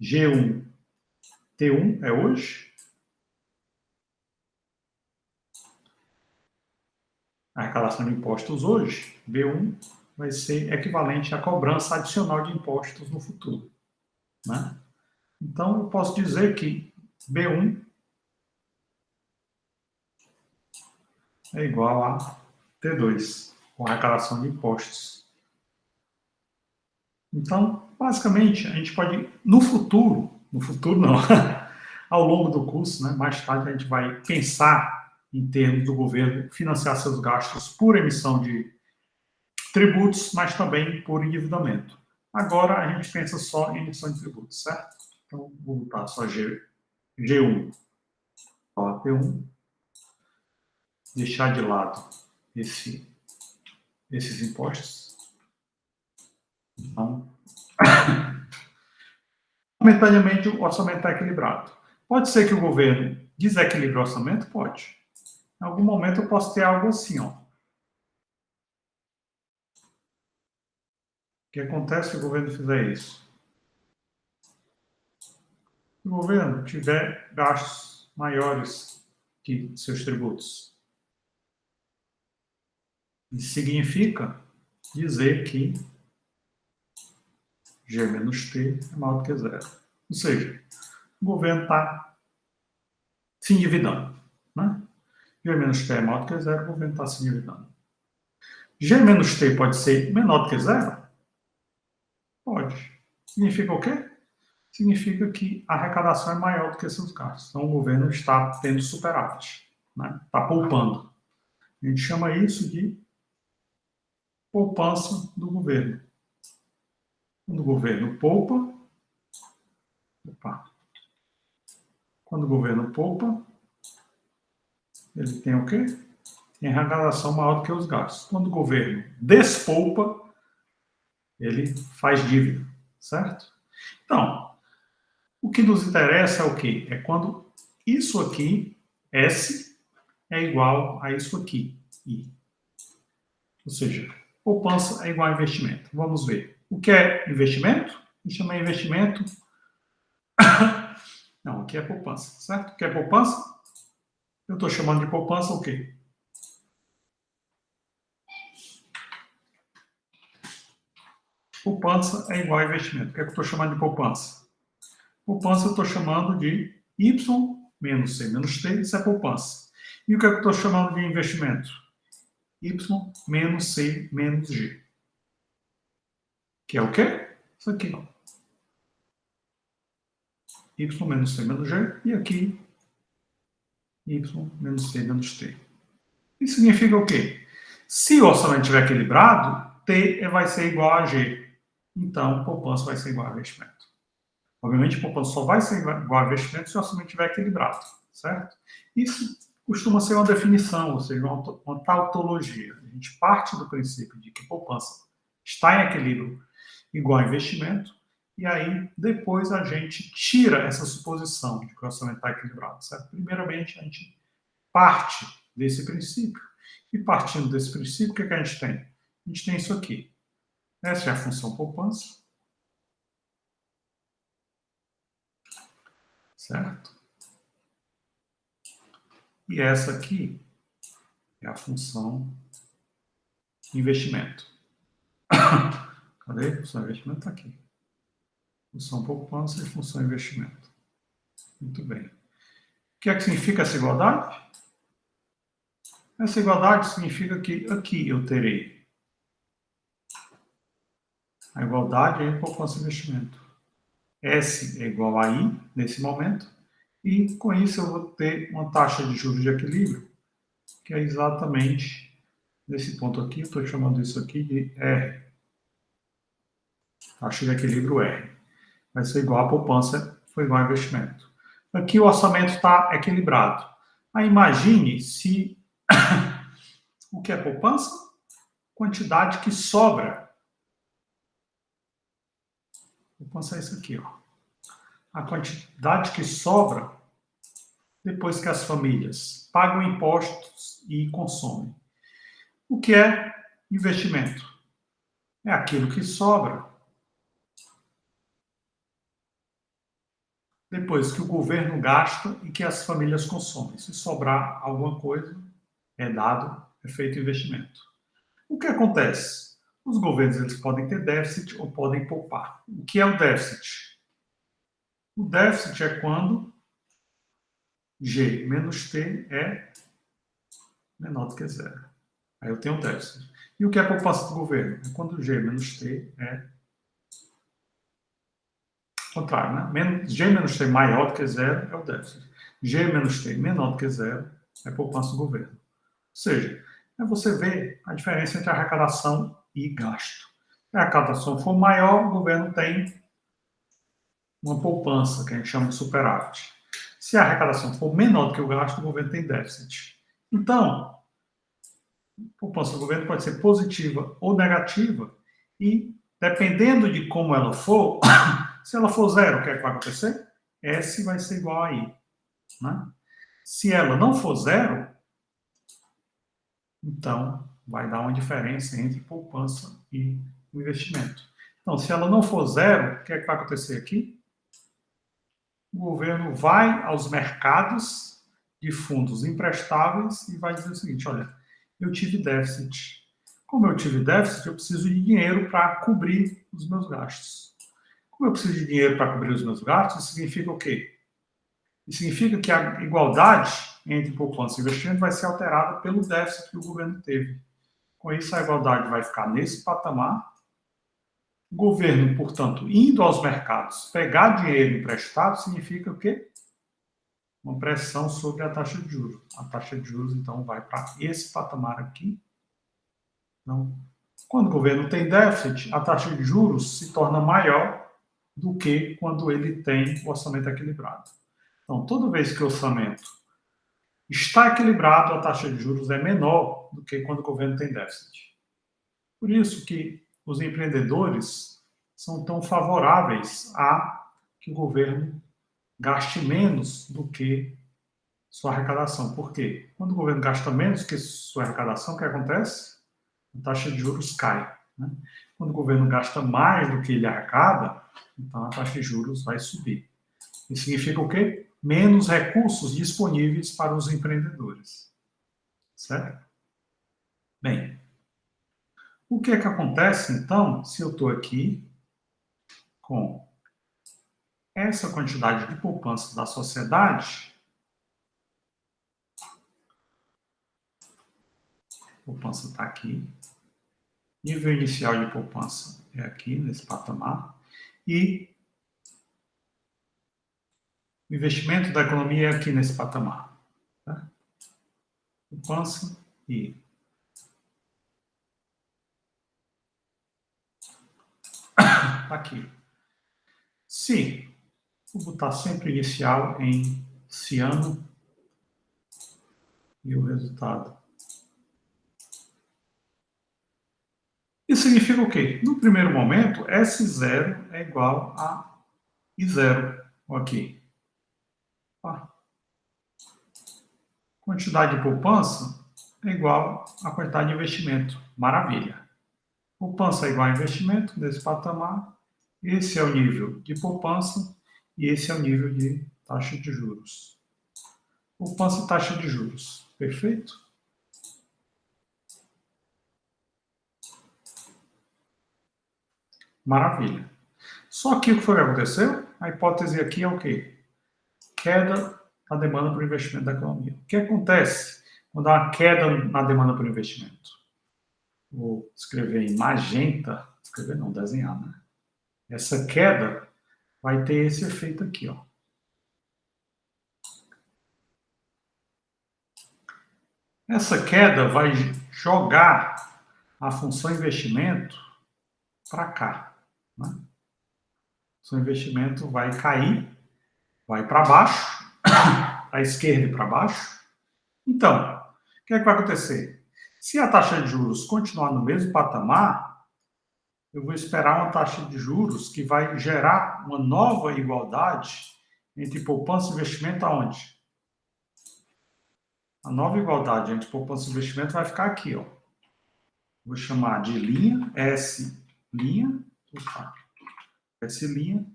G1, T1 é hoje, a arrecadação de impostos hoje, B1 vai ser equivalente à cobrança adicional de impostos no futuro. Né? Então, eu posso dizer que B1 é igual a T2, com arrecadação de impostos. Então, basicamente, a gente pode, no futuro não, ao longo do curso, né, mais tarde a gente vai pensar em termos do governo financiar seus gastos por emissão de tributos, mas também por endividamento. Agora a gente pensa só em emissão de tributos, certo? Então, vou botar só G1, ó, T1, deixar de lado esses impostos. Então, momentaneamente o orçamento está equilibrado. Pode ser que o governo desequilibre o orçamento? Pode. Em algum momento eu posso ter algo assim, ó. O que acontece se o governo fizer isso? Se o governo tiver gastos maiores que seus tributos, isso significa dizer que G menos T é maior do que zero. Ou seja, o governo está se endividando. Né? G menos T é maior do que zero, o governo está se endividando. G menos T pode ser menor do que zero? Pode. Significa o quê? Significa que a arrecadação é maior do que seus gastos. Então, o governo está tendo superávit, né? Está poupando. A gente chama isso de poupança do governo. Quando o governo poupa, quando o governo poupa, ele tem o quê? Tem arrecadação maior do que os gastos. Quando o governo despoupa, Ele faz dívida, certo? Então, o que nos interessa é o quê? É quando isso aqui, S, é igual a isso aqui, I. Ou seja, poupança é igual a investimento. Vamos ver. O que é investimento? A gente chama investimento. Não, aqui é poupança, certo? O que é poupança? Eu estou chamando de poupança o quê? Poupança é igual a investimento. O que é que eu estou chamando de poupança? Poupança eu estou chamando de Y menos C menos T, isso é poupança. E o que é que eu estou chamando de investimento? Y menos C menos G. Que é o quê? Isso aqui. Y menos C menos G e aqui Y menos C menos T. Isso significa o quê? Se o orçamento estiver equilibrado, T vai ser igual a G. Então, poupança vai ser igual a investimento. Obviamente, poupança só vai ser igual a investimento se o orçamento estiver equilibrado, certo? Isso costuma ser uma definição, ou seja, uma tautologia. A gente parte do princípio de que poupança está em equilíbrio igual a investimento, e aí depois a gente tira essa suposição de que o orçamento está equilibrado, certo? Primeiramente, a gente parte desse princípio. E partindo desse princípio, o que, é que a gente tem? A gente tem isso aqui. Essa é a função poupança, certo? E essa aqui é a função investimento. Cadê? Função investimento está aqui. Função poupança e função investimento. Muito bem. O que é que significa essa igualdade? Essa igualdade significa que aqui eu terei a igualdade entre poupança e investimento. S é igual a I, nesse momento, e com isso eu vou ter uma taxa de juros de equilíbrio, que é exatamente nesse ponto aqui, eu estou chamando isso aqui de R. Taxa de equilíbrio R. Vai ser igual a poupança, foi igual a investimento. Aqui o orçamento está equilibrado. Aí imagine se o que é poupança? Quantidade que sobra. Poupança é isso aqui, ó. A quantidade que sobra depois que as famílias pagam impostos e consomem. O que é investimento? É aquilo que sobra depois que o governo gasta e que as famílias consomem. Se sobrar alguma coisa, é dado, é feito investimento. O que acontece? Os governos eles podem ter déficit ou podem poupar. O que é o déficit? O déficit é quando G menos T é menor do que zero. Aí eu tenho déficit. E o que é poupança do governo? É quando G menos T é contrário, né? G menos T maior do que zero é o déficit. G menos T menor do que zero é poupança do governo. Ou seja, é você ver a diferença entre arrecadação e gasto. Se a arrecadação for maior, o governo tem uma poupança, que a gente chama de superávit. Se a arrecadação for menor do que o gasto, o governo tem déficit. Então, a poupança do governo pode ser positiva ou negativa, e dependendo de como ela for, se ela for zero, o que é que vai acontecer? S vai ser igual a I. Né? Se ela não for zero, então vai dar uma diferença entre poupança e investimento. Então, se ela não for zero, o que é que vai acontecer aqui? O governo vai aos mercados de fundos emprestáveis e vai dizer o seguinte: olha, eu tive déficit. Como eu tive déficit, eu preciso de dinheiro para cobrir os meus gastos. Como eu preciso de dinheiro para cobrir os meus gastos, isso significa o quê? Isso significa que a igualdade entre poupança e investimento vai ser alterada pelo déficit que o governo teve. Com isso, a igualdade vai ficar nesse patamar. O governo, portanto, indo aos mercados pegar dinheiro emprestado, significa o quê? Uma pressão sobre a taxa de juros. A taxa de juros, então, vai para esse patamar aqui. Então, quando o governo tem déficit, a taxa de juros se torna maior do que quando ele tem o orçamento equilibrado. Então, toda vez que o orçamento está equilibrado, a taxa de juros é menor do que quando o governo tem déficit. Por isso que os empreendedores são tão favoráveis a que o governo gaste menos do que sua arrecadação. Por quê? Quando o governo gasta menos que sua arrecadação, o que acontece? A taxa de juros cai. Né? Quando o governo gasta mais do que ele arrecada, então a taxa de juros vai subir. Isso significa o quê? Menos recursos disponíveis para os empreendedores. Certo? Bem, o que é que acontece, então, se eu estou aqui com essa quantidade de poupança da sociedade? A poupança está aqui. Nível inicial de poupança é aqui, nesse patamar. E o investimento da economia é aqui nesse patamar. Tá? Poupança e aqui. Se vou botar sempre o inicial em ciano e o resultado. Isso significa o quê? No primeiro momento, S0 é igual a I0. Aqui. Tá? Quantidade de poupança é igual à quantidade de investimento. Maravilha. Poupança é igual a investimento nesse patamar. Esse é o nível de poupança e esse é o nível de taxa de juros. Poupança e taxa de juros. Perfeito? Maravilha. Só que o que foi que aconteceu? A hipótese aqui é o quê? Queda na demanda por investimento da economia. O que acontece quando há uma queda na demanda por investimento? Vou escrever em magenta, escrever não, desenhar, né? Essa queda vai ter esse efeito aqui, ó. Essa queda vai jogar a função investimento para cá. Né? A função investimento vai cair, vai para baixo, para a esquerda e para baixo. Então, o que é que vai acontecer? Se a taxa de juros continuar no mesmo patamar, eu vou esperar uma taxa de juros que vai gerar uma nova igualdade entre poupança e investimento aonde? A nova igualdade entre poupança e investimento vai ficar aqui, ó. Vou chamar de linha, S linha, opa, S linha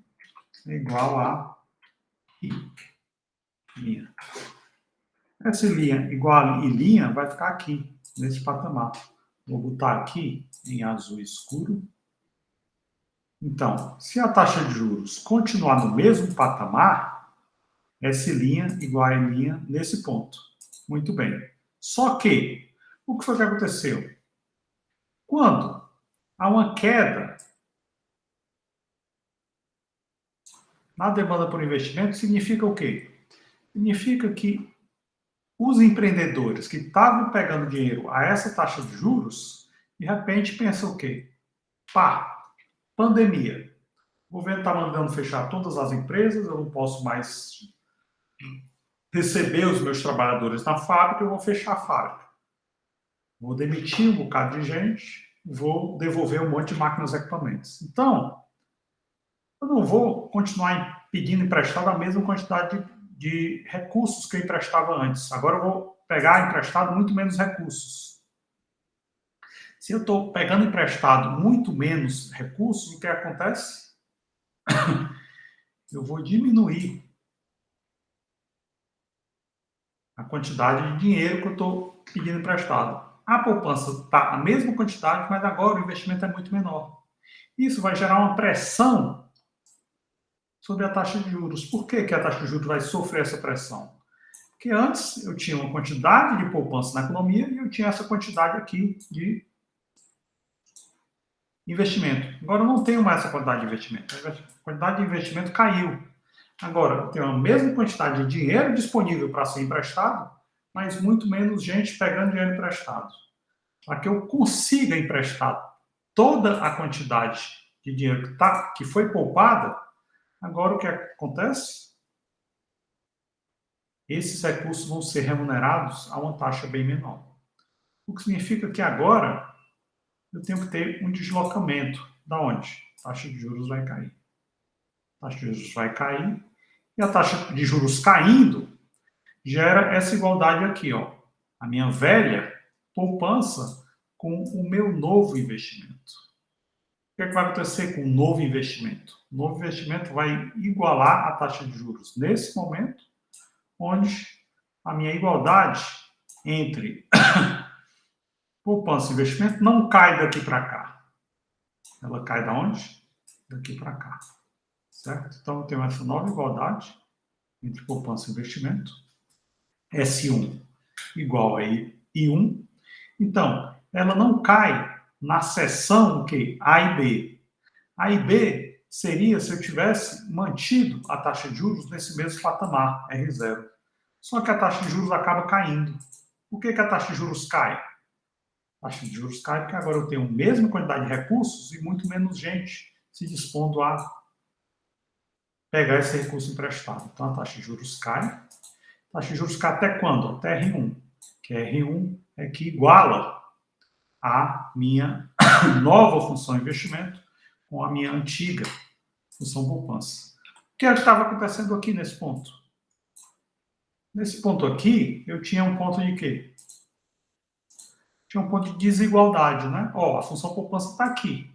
é igual a I linha. S linha igual a I linha vai ficar aqui, nesse patamar. Vou botar aqui em azul escuro. Então, se a taxa de juros continuar no mesmo patamar, S' igual a I' nesse ponto. Muito bem. Só que, o que foi que aconteceu? Quando há uma queda na demanda por investimento, significa o quê? Significa que os empreendedores que estavam pegando dinheiro a essa taxa de juros, de repente pensam o quê? Pá, pandemia. O governo está mandando fechar todas as empresas, eu não posso mais receber os meus trabalhadores na fábrica, eu vou fechar a fábrica. Vou demitir um bocado de gente, vou devolver um monte de máquinas e equipamentos. Então, eu não vou continuar pedindo emprestado a mesma quantidade de recursos que eu emprestava antes. Agora eu vou pegar emprestado muito menos recursos. Se eu estou pegando emprestado muito menos recursos, o que acontece? Eu vou diminuir a quantidade de dinheiro que eu estou pedindo emprestado. A poupança está a mesma quantidade, mas agora o investimento é muito menor. Isso vai gerar uma pressão sobre a taxa de juros. Por que, que a taxa de juros vai sofrer essa pressão? Porque antes eu tinha uma quantidade de poupança na economia e eu tinha essa quantidade aqui de investimento. Agora eu não tenho mais essa quantidade de investimento. A quantidade de investimento caiu. Agora eu tenho a mesma quantidade de dinheiro disponível para ser emprestado, mas muito menos gente pegando dinheiro emprestado. Para que eu consiga emprestar toda a quantidade de dinheiro que foi poupada, agora o que acontece? Esses recursos vão ser remunerados a uma taxa bem menor. O que significa que agora eu tenho que ter um deslocamento. Da onde? A taxa de juros vai cair. A taxa de juros vai cair. E a taxa de juros caindo gera essa igualdade aqui, ó. A minha velha poupança com o meu novo investimento. O que é que vai acontecer com o novo investimento? O novo investimento vai igualar a taxa de juros nesse momento, onde a minha igualdade entre poupança e investimento não cai daqui para cá. Ela cai da onde? Daqui para cá. Certo? Então, eu tenho essa nova igualdade entre poupança e investimento. S1 igual a I1. Então, ela não cai na seção que A e B. A e B seria se eu tivesse mantido a taxa de juros nesse mesmo patamar, R0. Só que a taxa de juros acaba caindo. Por que a taxa de juros cai? A taxa de juros cai porque agora eu tenho a mesma quantidade de recursos e muito menos gente se dispondo a pegar esse recurso emprestado. Então, a taxa de juros cai. A taxa de juros cai até quando? Até R1. Que R1 é que iguala a minha nova função investimento com a minha antiga função poupança. O que é que estava acontecendo aqui nesse ponto? Nesse ponto aqui, eu tinha um ponto de quê? Tinha um ponto de desigualdade, né? Ó, a função poupança está aqui.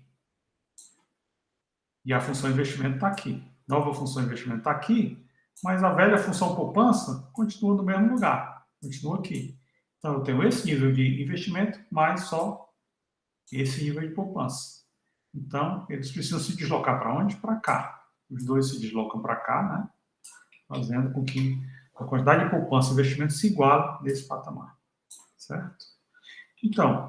E a função investimento está aqui. Nova função investimento está aqui, mas a velha função poupança continua no mesmo lugar. Continua aqui. Então, eu tenho esse nível de investimento, mais só esse nível de poupança. Então, eles precisam se deslocar para onde? Para cá. Os dois se deslocam para cá, né? Fazendo com que a quantidade de poupança e investimento se iguale nesse patamar. Certo? Então,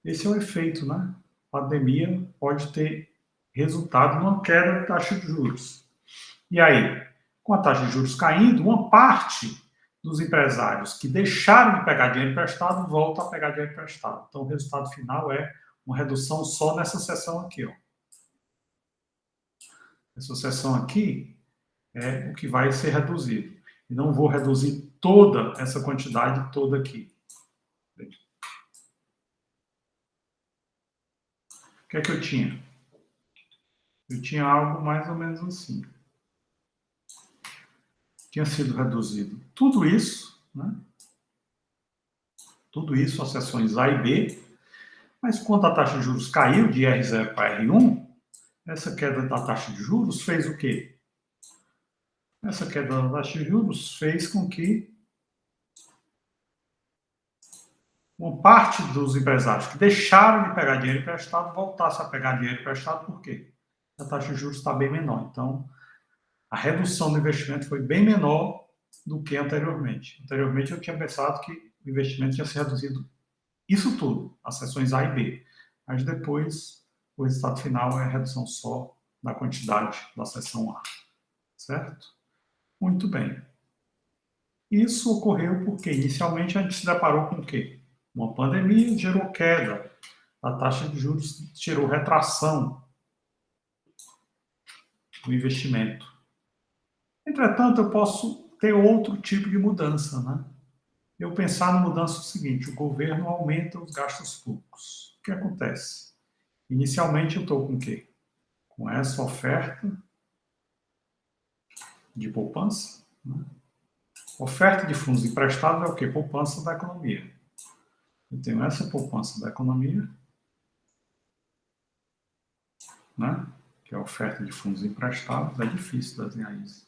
esse é o efeito, né? A pandemia pode ter resultado numa queda da taxa de juros. E aí, com a taxa de juros caindo, uma parte dos empresários que deixaram de pegar dinheiro emprestado volta a pegar dinheiro emprestado. Então, o resultado final é uma redução só nessa seção aqui, ó. Essa seção aqui é o que vai ser reduzido. E não vou reduzir toda essa quantidade toda aqui. O que é que eu tinha? Eu tinha algo mais ou menos assim. Tinha sido reduzido tudo isso, né? Tudo isso, as seções A e B, mas quando a taxa de juros caiu de R0 para R1, essa queda da taxa de juros fez o quê? Essa queda da taxa de juros fez com que uma parte dos empresários que deixaram de pegar dinheiro emprestado voltasse a pegar dinheiro emprestado, por quê? A taxa de juros está bem menor. Então, a redução do investimento foi bem menor do que anteriormente. Anteriormente, eu tinha pensado que o investimento tinha se reduzido isso tudo, as seções A e B. Mas depois, o resultado final é a redução só da quantidade da seção A. Certo? Muito bem. Isso ocorreu porque, inicialmente, a gente se deparou com o quê? Uma pandemia gerou queda. A taxa de juros gerou retração do investimento. Entretanto, eu posso ter outro tipo de mudança, né? Eu pensar na mudança seguinte: o governo aumenta os gastos públicos. O que acontece? Inicialmente, eu estou com o quê? Com essa oferta de poupança. Né? Oferta de fundos emprestados é o quê? Poupança da economia. Eu tenho essa poupança da economia, né? Que é a oferta de fundos emprestados. É difícil desenhar isso.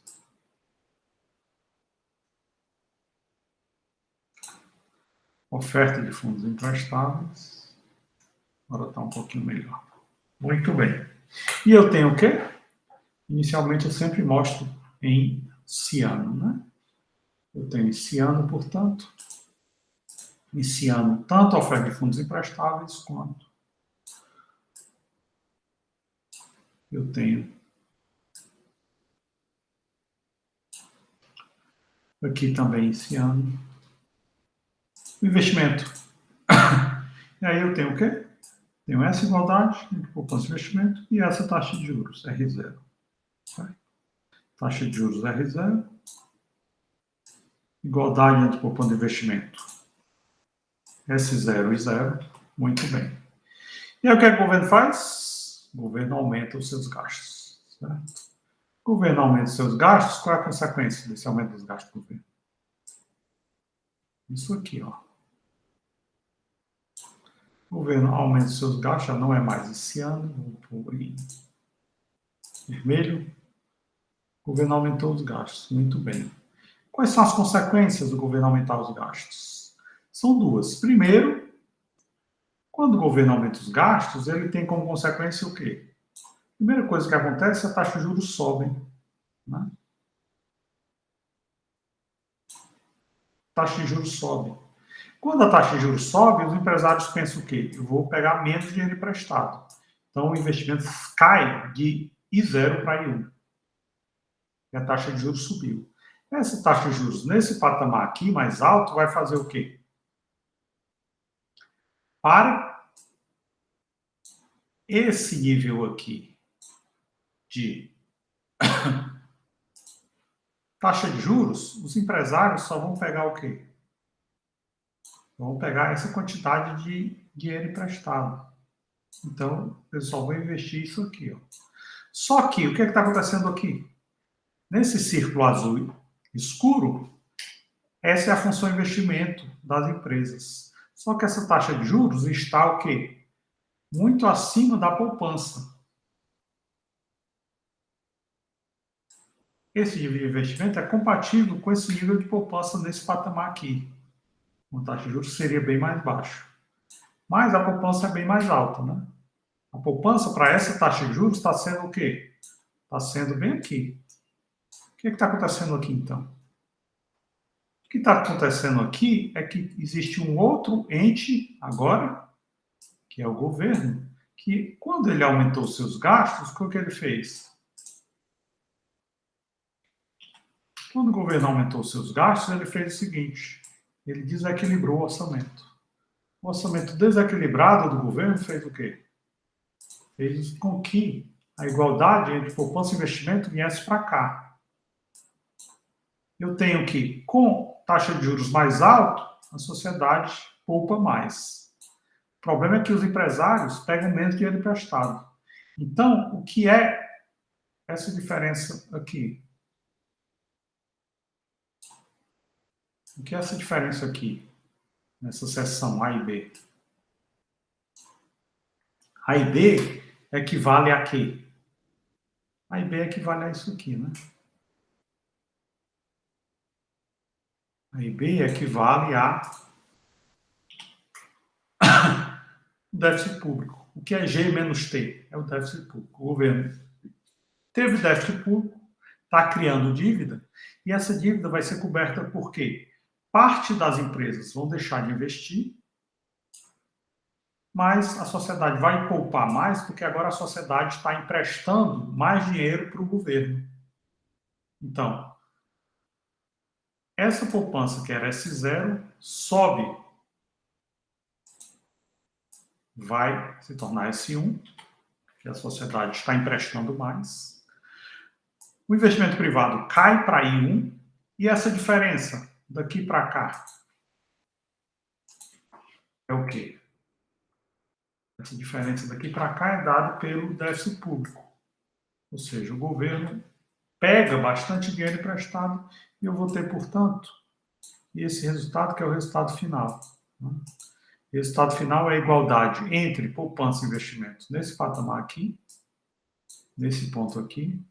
Oferta de fundos emprestados. Agora está um pouquinho melhor. Muito bem. E eu tenho o quê? Inicialmente eu sempre mostro em ciano, né? Eu tenho em ciano, portanto, iniciando tanto a oferta de fundos emprestáveis quanto eu tenho aqui também iniciando o investimento. E aí eu tenho o quê? Tenho essa igualdade entre poupança e investimento e essa taxa de juros, R0. Certo? Taxa de juros R0, igualdade entre poupança e investimento, S0 e 0. Muito bem. E aí o que é que o governo faz? O governo aumenta os seus gastos. Certo? O governo aumenta os seus gastos, qual é a consequência desse aumento dos gastos do governo? Isso aqui, ó. O governo aumenta os seus gastos, já não é mais esse ano, vou pôr em vermelho. O governo aumentou os gastos, muito bem. Quais são as consequências do governo aumentar os gastos? São duas. Primeiro, quando o governo aumenta os gastos, ele tem como consequência o quê? A primeira coisa que acontece é a taxa de juros sobe. Né? A taxa de juros sobe. Quando a taxa de juros sobe, os empresários pensam o quê? Eu vou pegar menos dinheiro emprestado. Então, o investimento cai de I0 para I1. E a taxa de juros subiu. Essa taxa de juros, nesse patamar aqui, mais alto, vai fazer o quê? Para esse nível aqui de taxa de juros, os empresários só vão pegar o quê? Vão pegar essa quantidade de dinheiro emprestado. Então, eles só vão investir isso aqui. Ó. Só que, o que está acontecendo aqui? Nesse círculo azul escuro, essa é a função investimento das empresas. Só que essa taxa de juros está o quê? Muito acima da poupança. Esse nível de investimento é compatível com esse nível de poupança nesse patamar aqui. A taxa de juros seria bem mais baixo. Mas a poupança é bem mais alta, né? A poupança para essa taxa de juros está sendo o quê? Está sendo bem aqui. O que está acontecendo aqui, então? O que está acontecendo aqui é que existe um outro ente agora, que é o governo, que quando ele aumentou seus gastos, o que ele fez? Quando o governo aumentou seus gastos, ele fez o seguinte, ele desequilibrou o orçamento. O orçamento desequilibrado do governo fez o quê? Fez com que a igualdade entre poupança e investimento viesse para cá. Eu tenho que, com taxa de juros mais alta, a sociedade poupa mais. O problema é que os empresários pegam menos dinheiro emprestado. Então, o que é essa diferença aqui? O que é essa diferença aqui, nessa seção A e B? A e B equivale a quê? A e B equivale a isso aqui, né? A e B equivale a déficit público. O que é G menos T? É o déficit público. O governo teve déficit público, está criando dívida, e essa dívida vai ser coberta por quê? Parte das empresas vão deixar de investir, mas a sociedade vai poupar mais, porque agora a sociedade está emprestando mais dinheiro para o governo. Então, essa poupança que era S0 sobe, vai se tornar S1, que a sociedade está emprestando mais. O investimento privado cai para I1, e essa diferença daqui para cá é o quê? Essa diferença daqui para cá é dada pelo déficit público. Ou seja, o governo pega bastante dinheiro emprestado e eu vou ter, portanto, esse resultado que é o resultado final. O resultado final é a igualdade entre poupança e investimentos nesse patamar aqui, nesse ponto aqui.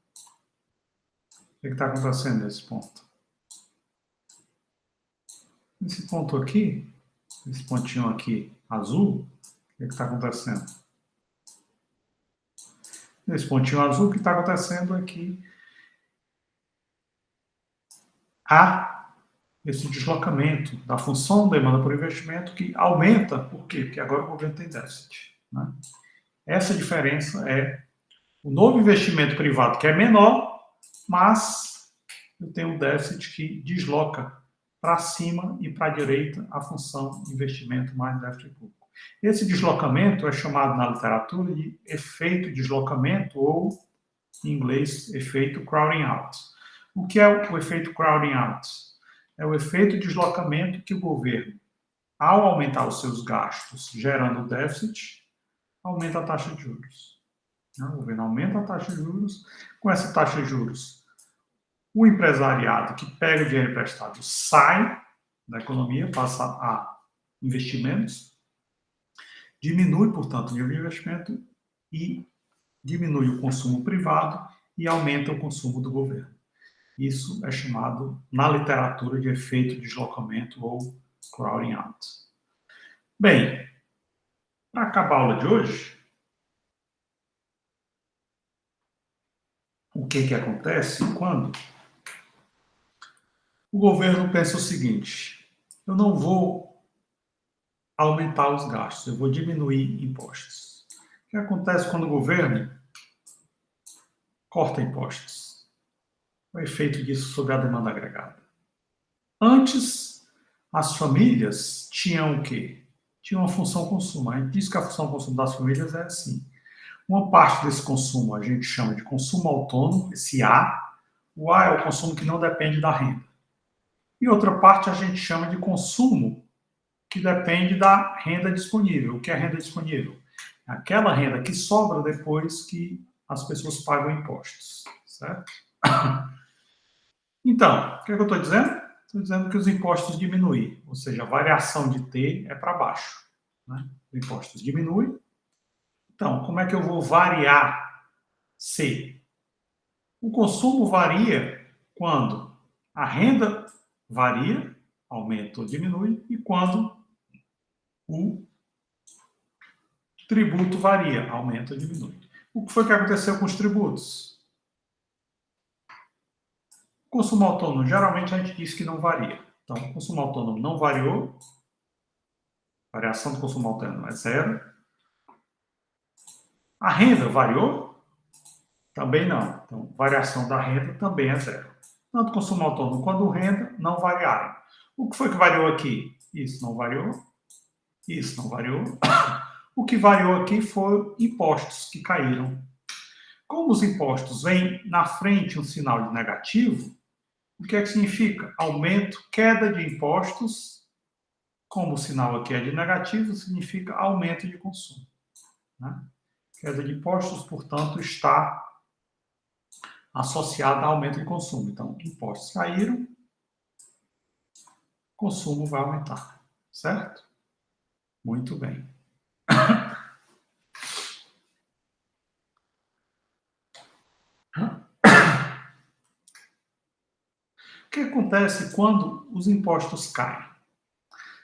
O que está acontecendo nesse ponto? Nesse ponto aqui, esse pontinho aqui azul, o que está acontecendo? Nesse pontinho azul, o que está acontecendo é que há esse deslocamento da função demanda por investimento que aumenta, por quê? Porque agora o governo tem déficit. Né? Essa diferença é o novo investimento privado, que é menor, mas eu tenho um déficit que desloca para cima e para a direita a função investimento mais déficit público. Esse deslocamento é chamado na literatura de efeito deslocamento ou, em inglês, efeito crowding out. O que é o efeito crowding out? É o efeito deslocamento que o governo, ao aumentar os seus gastos, gerando déficit, aumenta a taxa de juros. O governo aumenta a taxa de juros. Com essa taxa de juros, o empresariado que pega o dinheiro emprestado sai da economia, passa a investimentos, diminui, portanto, o nível de investimento e diminui o consumo privado e aumenta o consumo do governo. Isso é chamado, na literatura, de efeito de deslocamento ou crowding out. Bem, para acabar a aula de hoje, o que acontece quando o governo pensa o seguinte: eu não vou aumentar os gastos, eu vou diminuir impostos. O que acontece quando o governo corta impostos? O efeito disso sobre a demanda agregada. Antes, as famílias tinham o quê? Tinham a função consumo. A gente diz que a função consumo das famílias é assim. Uma parte desse consumo a gente chama de consumo autônomo, esse A. O A é o consumo que não depende da renda. E outra parte a gente chama de consumo que depende da renda disponível. O que é renda disponível? Aquela renda que sobra depois que as pessoas pagam impostos, certo? Então, o que eu estou dizendo? Estou dizendo que os impostos diminuem, ou seja, a variação de T é para baixo. Né? Os impostos diminuem. Então, como é que eu vou variar C? O consumo varia quando a renda varia, aumenta ou diminui, e quando o tributo varia, aumenta ou diminui. O que foi que aconteceu com os tributos? O consumo autônomo, geralmente a gente diz que não varia. Então, o consumo autônomo não variou, variação do consumo autônomo é zero. A renda variou? Também não. Então, variação da renda também é zero. Tanto consumo autônomo quanto renda não variaram. O que foi que variou aqui? Isso não variou. Isso não variou. O que variou aqui foi impostos que caíram. Como os impostos vêm na frente um sinal de negativo, o que é que significa? Aumento, queda de impostos. Como o sinal aqui é de negativo, significa aumento de consumo. Né? Queda de impostos, portanto, está associada a aumento de consumo. Então, impostos caíram, consumo vai aumentar. Certo? Muito bem. O que acontece quando os impostos caem?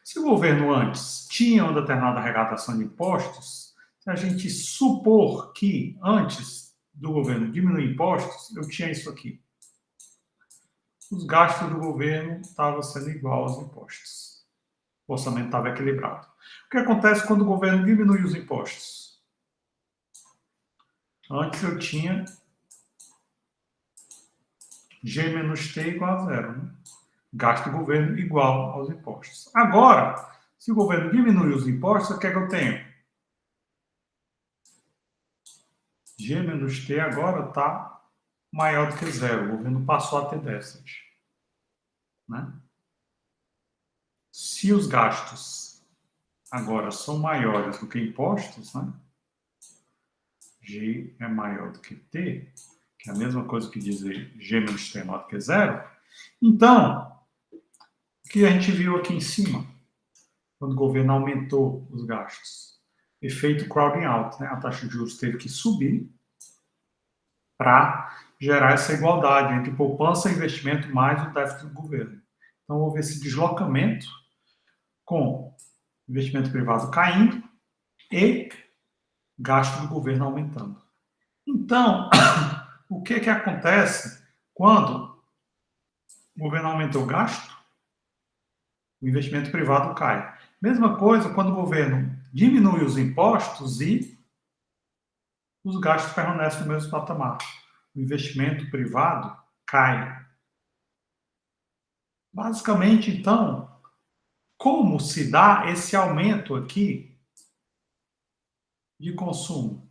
Se o governo antes tinha uma determinada arrecadação de impostos, se a gente supor que antes do governo diminuir impostos, eu tinha isso aqui. Os gastos do governo estavam sendo igual aos impostos. O orçamento estava equilibrado. O que acontece quando o governo diminui os impostos? Antes eu tinha G menos T igual a zero. Né? Gasto do governo igual aos impostos. Agora, se o governo diminui os impostos, o que é que eu tenho? G menos T agora está maior do que zero. O governo passou a ter déficit. Né? Se os gastos agora são maiores do que impostos, né? G é maior do que T, que é a mesma coisa que dizer G menos T é maior do que zero. Então, o que a gente viu aqui em cima, quando o governo aumentou os gastos? Efeito crowding out, né? A taxa de juros teve que subir para gerar essa igualdade entre poupança e investimento mais o déficit do governo. Então, houve esse deslocamento com investimento privado caindo e gasto do governo aumentando. Então, o que acontece quando o governo aumenta o gasto? O investimento privado cai. Mesma coisa quando o governo diminui os impostos e os gastos permanecem no mesmo patamar. O investimento privado cai. Basicamente, então, como se dá esse aumento aqui de consumo?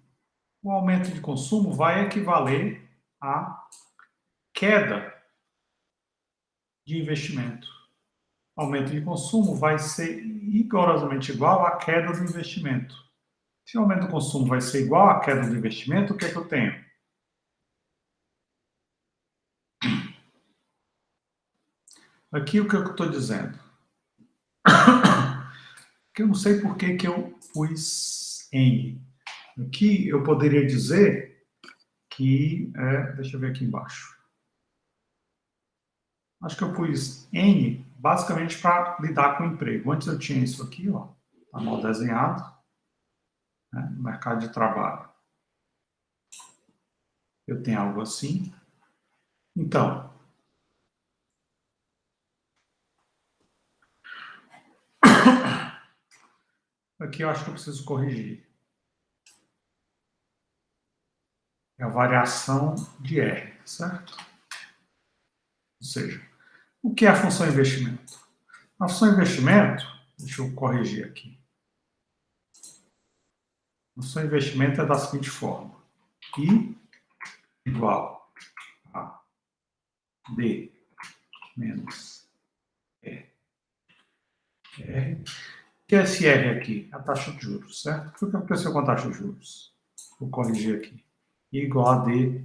O aumento de consumo vai equivaler à queda de investimento. O aumento de consumo vai ser rigorosamente igual à queda do investimento. Se o aumento do consumo vai ser igual à queda do investimento, o que é que eu tenho? Aqui o que eu estou dizendo? Que eu não sei por que eu pus N. Aqui eu poderia dizer que... deixa eu ver aqui embaixo. Acho que eu pus N basicamente para lidar com o emprego. Antes eu tinha isso aqui, ó, tá mal desenhado, né? No mercado de trabalho. Eu tenho algo assim. Então, aqui eu acho que eu preciso corrigir. É a variação de R, certo? Ou seja, o que é a função investimento? A função investimento, deixa eu corrigir aqui. A função investimento é da seguinte forma. I igual a D menos E. R. O que é esse R aqui? A taxa de juros, certo? O que aconteceu com a taxa de juros? Vou corrigir aqui. I igual a D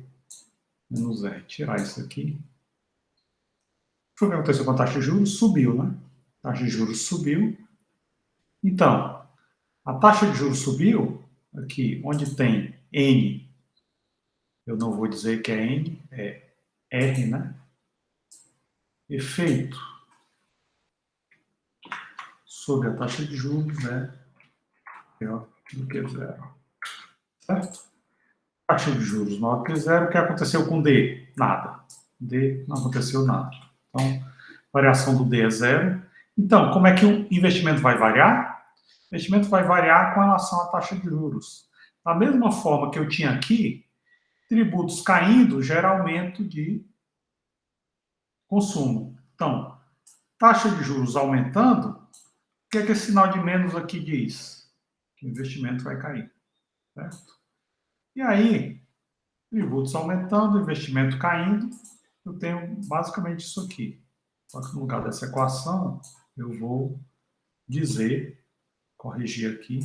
menos R. Tirar isso aqui. O que aconteceu com a taxa de juros? Subiu, né? A taxa de juros subiu. Então, a taxa de juros subiu, aqui, onde tem N, eu não vou dizer que é N, é R, né? Efeito sobre a taxa de juros é maior do que zero. Certo? Taxa de juros maior que zero, o que aconteceu com D? Nada. D não aconteceu nada. Então, variação do D é zero. Então, como é que o investimento vai variar? O investimento vai variar com relação à taxa de juros. Da mesma forma que eu tinha aqui, tributos caindo gera aumento de consumo. Então, taxa de juros aumentando, o que é que esse sinal de menos aqui diz? Que o investimento vai cair. Certo? E aí, tributos aumentando, investimento caindo, eu tenho basicamente isso aqui. Só que no lugar dessa equação, eu vou dizer, corrigir aqui,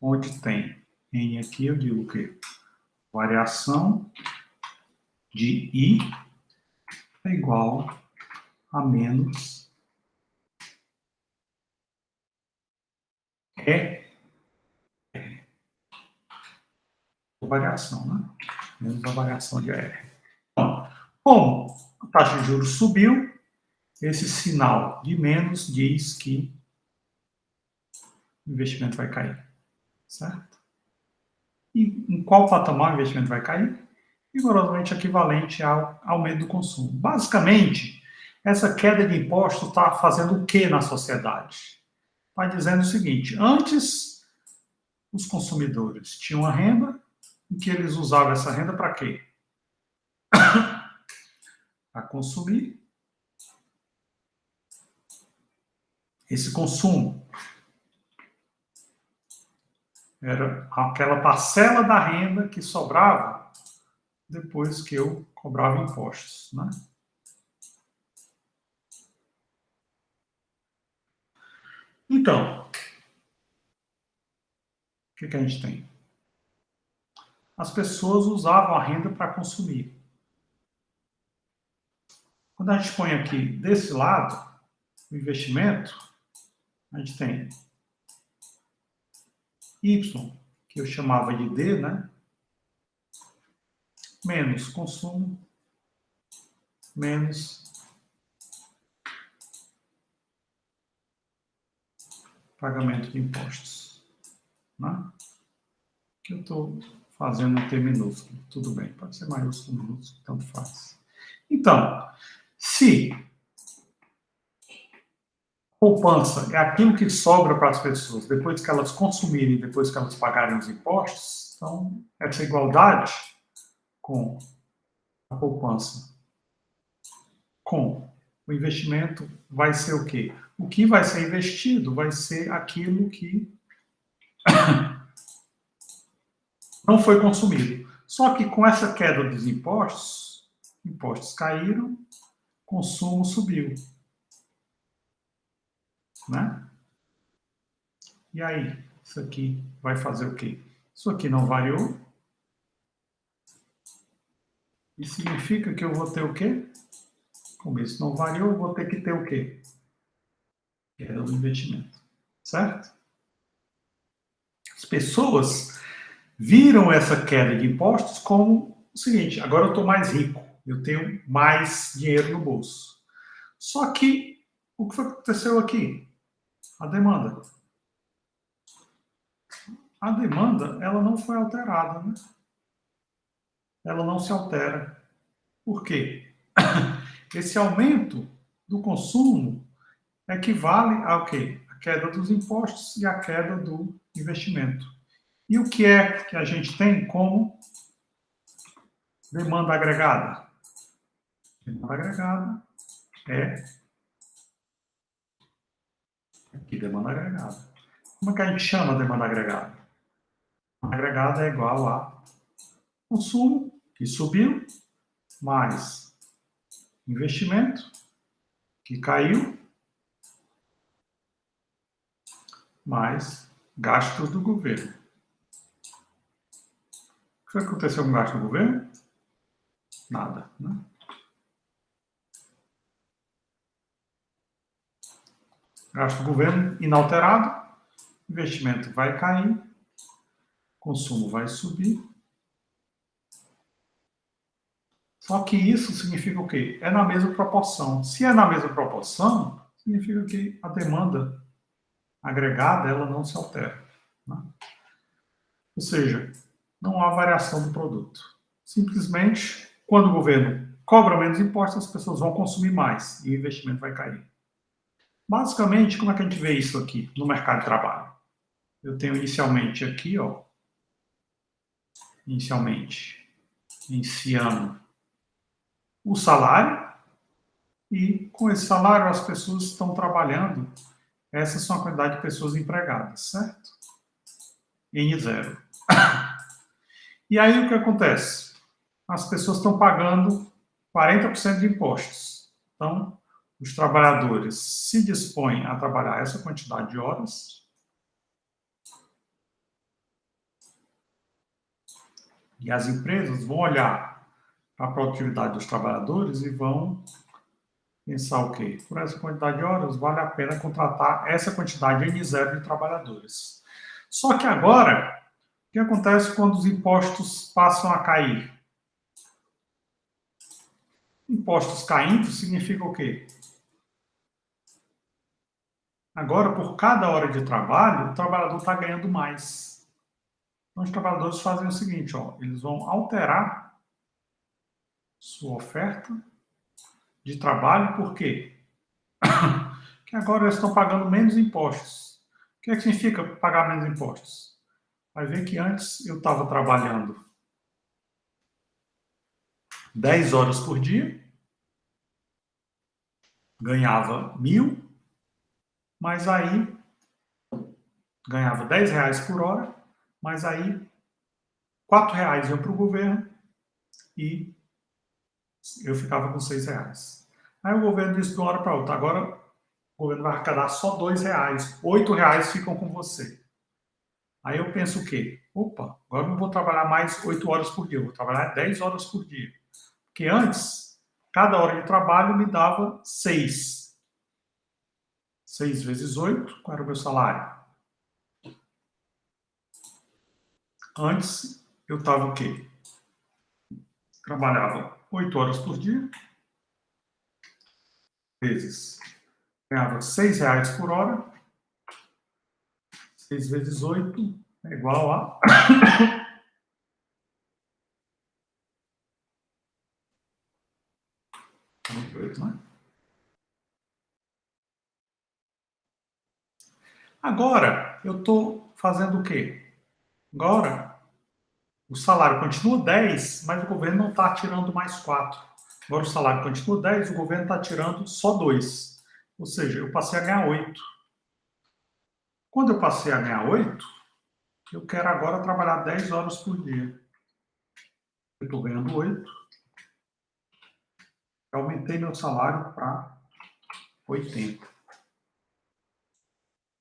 onde tem N aqui, eu digo o quê? Variação de I é igual a menos E, a variação, né? Menos a variação de R. Bom, como a taxa de juros subiu, esse sinal de menos diz que o investimento vai cair, certo? E em qual patamar o investimento vai cair? Rigorosamente equivalente ao aumento do consumo. Basicamente, essa queda de imposto está fazendo o que na sociedade? Está dizendo o seguinte: antes, os consumidores tinham a renda, em que eles usavam essa renda para quê? Para consumir. Esse consumo era aquela parcela da renda que sobrava depois que eu cobrava impostos, né? Então, o que a gente tem? As pessoas usavam a renda para consumir. Quando a gente põe aqui desse lado, o investimento, a gente tem Y, que eu chamava de D, né? Menos consumo, menos pagamento de impostos. Né? Que eu estou fazendo um T minúsculo. Tudo bem, pode ser maiúsculo, minúsculo, tanto faz. Então, se poupança é aquilo que sobra para as pessoas depois que elas consumirem, depois que elas pagarem os impostos, então essa igualdade com a poupança, com o investimento, vai ser o quê? O que vai ser investido vai ser aquilo que não foi consumido. Só que com essa queda dos impostos, impostos caíram, consumo subiu. Né? E aí? Isso aqui vai fazer o quê? Isso aqui não variou. Isso significa que eu vou ter o quê? Como isso não variou, eu vou ter que ter o quê? Queda do investimento. Certo? As pessoas viram essa queda de impostos como o seguinte: agora eu estou mais rico, eu tenho mais dinheiro no bolso. Só que o que foi que aconteceu aqui? A demanda. A demanda, ela não foi alterada, né? Ela não se altera. Por quê? Esse aumento do consumo equivale a o quê? A queda dos impostos e a queda do investimento. E o que é que a gente tem como demanda agregada? Demanda agregada é aqui, demanda agregada. Como é que a gente chama a demanda agregada? A agregada é igual a consumo, que subiu, mais investimento, que caiu, mais gastos do governo. O que aconteceu com o gasto do governo? Nada, né? Gasto do governo inalterado, investimento vai cair, consumo vai subir. Só que isso significa o quê? É na mesma proporção. Se é na mesma proporção, significa que a demanda agregada ela não se altera. Né? Ou seja, não há variação do produto. Simplesmente, quando o governo cobra menos impostos, as pessoas vão consumir mais e o investimento vai cair. Basicamente, como é que a gente vê isso aqui no mercado de trabalho? Eu tenho inicialmente aqui, ó, iniciando o salário, e com esse salário as pessoas estão trabalhando. Essas são a quantidade de pessoas empregadas, certo? N0. E aí o que acontece? As pessoas estão pagando 40% de impostos. Então, os trabalhadores se dispõem a trabalhar essa quantidade de horas e as empresas vão olhar para a produtividade dos trabalhadores e vão pensar o quê? Por essa quantidade de horas, vale a pena contratar essa quantidade N0 de trabalhadores. Só que agora, o que acontece quando os impostos passam a cair? Impostos caindo significa o quê? Agora, por cada hora de trabalho, o trabalhador está ganhando mais. Então, os trabalhadores fazem o seguinte, ó, eles vão alterar sua oferta de trabalho, por quê? Porque agora eles estão pagando menos impostos. O que é que significa pagar menos impostos? Vai ver que antes eu estava trabalhando 10 horas por dia, ganhava 1.000, mas aí ganhava R$ 10 por hora, mas aí R$ 4 iam para o governo e eu ficava com R$ 6. Aí o governo disse de uma hora para outra, agora o governo vai arrecadar só R$ 2, R$ 8 ficam com você. Aí eu penso o quê? Opa, agora eu não vou trabalhar mais 8 horas por dia, eu vou trabalhar 10 horas por dia. Porque antes, cada hora de trabalho me dava 6. 6 vezes 8, qual era o meu salário? Antes, eu estava o quê? Trabalhava 8 horas por dia, vezes ganhava R$ 6 por hora, 6 vezes 8 é igual a... né? Agora, eu estou fazendo o quê? Agora, o salário continua 10, mas o governo não está tirando mais 4. Agora o salário continua 10, o governo está tirando só 2. Ou seja, eu passei a ganhar 8. Quando eu passei a ganhar 8, eu quero agora trabalhar 10 horas por dia. Eu estou ganhando 8. Eu aumentei meu salário para 80.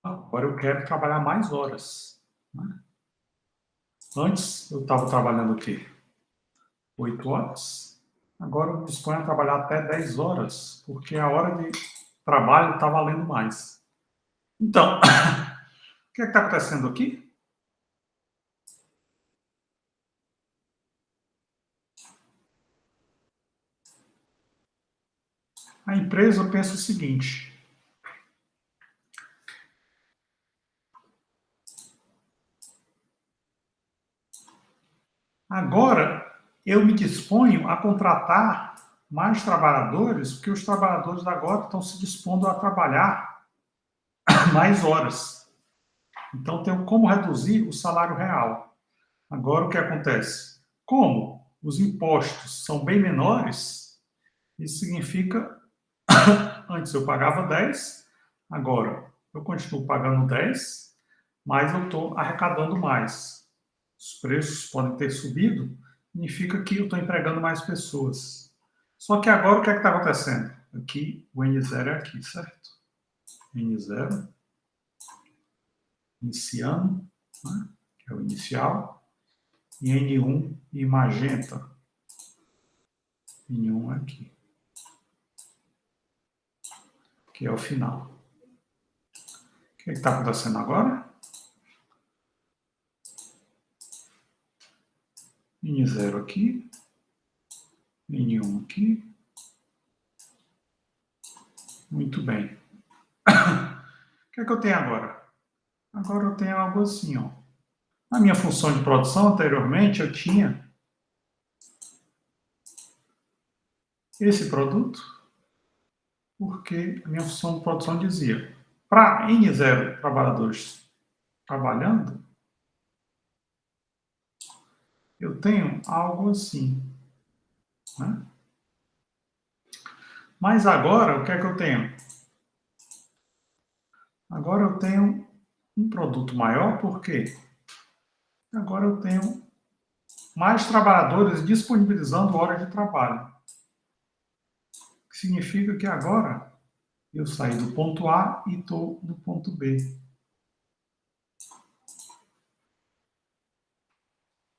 Agora eu quero trabalhar mais horas. Antes, eu estava trabalhando o quê? 8 horas. Agora eu me disponho a trabalhar até 10 horas, porque a hora de trabalho está valendo mais. Então, o que é que está acontecendo aqui? A empresa pensa o seguinte: agora eu me disponho a contratar mais trabalhadores, porque os trabalhadores agora estão se dispondo a trabalhar mais horas. Então, tenho como reduzir o salário real. Agora, o que acontece? Como os impostos são bem menores, isso significa, antes eu pagava 10, agora eu continuo pagando 10, mas eu estou arrecadando mais. Os preços podem ter subido, significa que eu estou empregando mais pessoas. Só que agora o que é que está acontecendo? Aqui, o N0 é aqui, certo? N0, iniciando, né? Que é o inicial, e N1 e magenta. N1 é aqui, que é o final. O que está acontecendo agora? N0 aqui, N1 aqui. Muito bem. O que é que eu tenho agora? Agora eu tenho algo assim, ó. Na minha função de produção, anteriormente, eu tinha esse produto, porque a minha função de produção dizia, para N0 trabalhadores trabalhando, eu tenho algo assim, né? Mas agora, o que é que eu tenho? Agora eu tenho um produto maior, por quê? Agora eu tenho mais trabalhadores disponibilizando horas de trabalho. O que significa que agora eu saí do ponto A e estou no ponto B.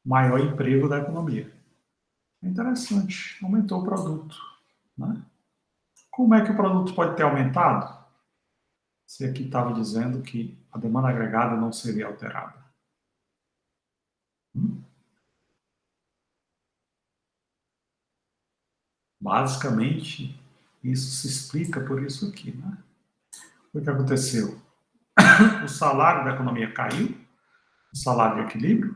Maior emprego da economia. É interessante, aumentou o produto. Né? Como é que o produto pode ter aumentado? Você aqui estava dizendo que a demanda agregada não seria alterada. Basicamente, isso se explica por isso aqui. Né? O que aconteceu? O salário da economia caiu, o salário de equilíbrio.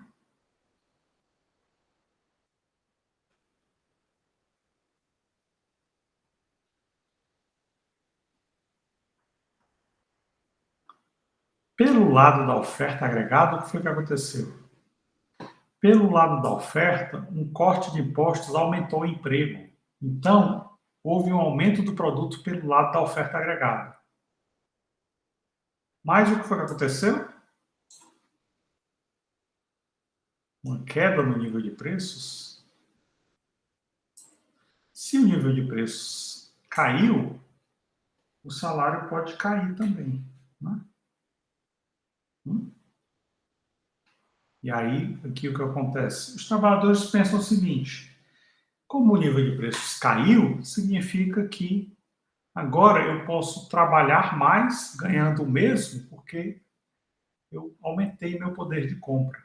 Pelo lado da oferta agregada, o que foi que aconteceu? Pelo lado da oferta, um corte de impostos aumentou o emprego. Então, houve um aumento do produto pelo lado da oferta agregada. Mas o que foi que aconteceu? Uma queda no nível de preços. Se o nível de preços caiu, o salário pode cair também. Né? E aí, aqui o que acontece? Os trabalhadores pensam o seguinte: como o nível de preços caiu, significa que agora eu posso trabalhar mais, ganhando o mesmo, porque eu aumentei meu poder de compra.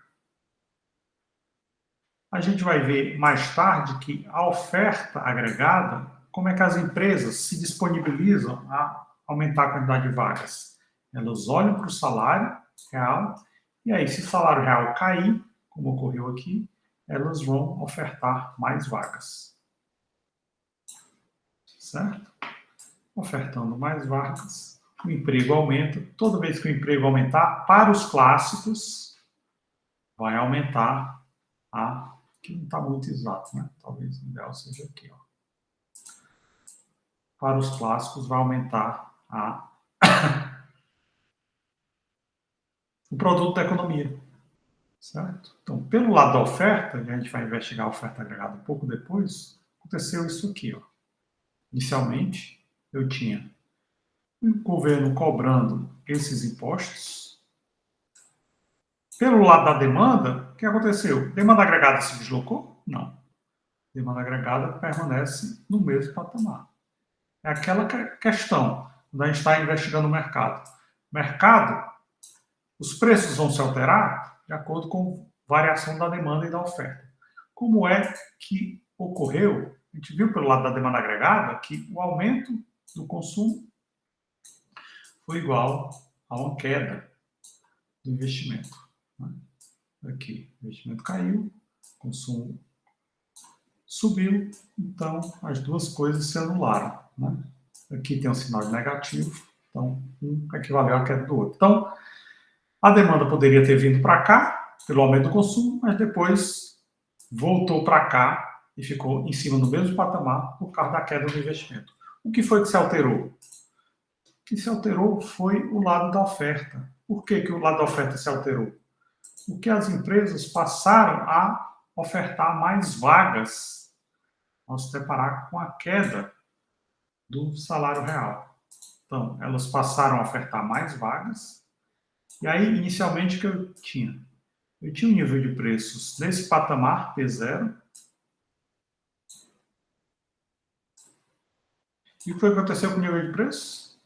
A gente vai ver mais tarde que a oferta agregada, como é que as empresas se disponibilizam a aumentar a quantidade de vagas? Elas olham para o salário real, e aí, se o salário real cair, como ocorreu aqui, elas vão ofertar mais vagas. Certo? Ofertando mais vagas, o emprego aumenta. Toda vez que o emprego aumentar, para os clássicos, vai aumentar a. Que não está muito exato, né? Talvez o ideal seja aqui. Ó. Para os clássicos, vai aumentar o produto da economia. Certo? Então, pelo lado da oferta, e a gente vai investigar a oferta agregada um pouco depois, aconteceu isso aqui. Ó. Inicialmente, eu tinha o governo cobrando esses impostos, Pelo lado da demanda, o que aconteceu? Demanda agregada se deslocou? Não. Demanda agregada permanece no mesmo patamar. É aquela questão, quando a gente está investigando o mercado. Mercado, os preços vão se alterar de acordo com variação da demanda e da oferta. Como é que ocorreu? A gente viu pelo lado da demanda agregada que o aumento do consumo foi igual a uma queda do investimento. Aqui, o investimento caiu, o consumo subiu, então as duas coisas se anularam. Aqui tem um sinal negativo, então um equivaleu à queda do outro. Então, a demanda poderia ter vindo para cá, pelo aumento do consumo, mas depois voltou para cá e ficou em cima do mesmo patamar por causa da queda do investimento. O que foi que se alterou? O que se alterou foi o lado da oferta. Por que o lado da oferta se alterou? Porque as empresas passaram a ofertar mais vagas ao se deparar com a queda do salário real. Então, elas passaram a ofertar mais vagas. E aí, inicialmente, o que eu tinha? Eu tinha um nível de preços nesse patamar, P0. E o que foi que aconteceu com o nível de preços?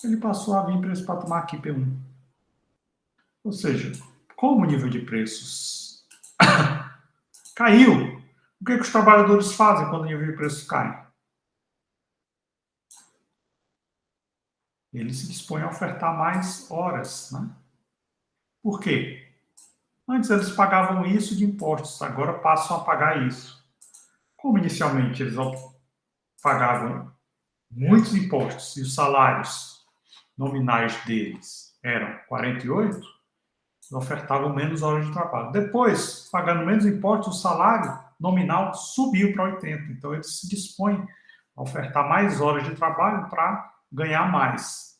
Ele passou a vir para esse patamar aqui, P1. Ou seja, como o nível de preços caiu, o que os trabalhadores fazem quando o nível de preços cai? Eles se dispõem a ofertar mais horas. Por quê? Antes eles pagavam isso de impostos, agora passam a pagar isso. Como inicialmente eles pagavam muitos impostos e os salários nominais deles eram 48, eles ofertavam menos horas de trabalho. Depois, pagando menos impostos, o salário nominal subiu para 80. Então, eles se dispõem a ofertar mais horas de trabalho para ganhar mais.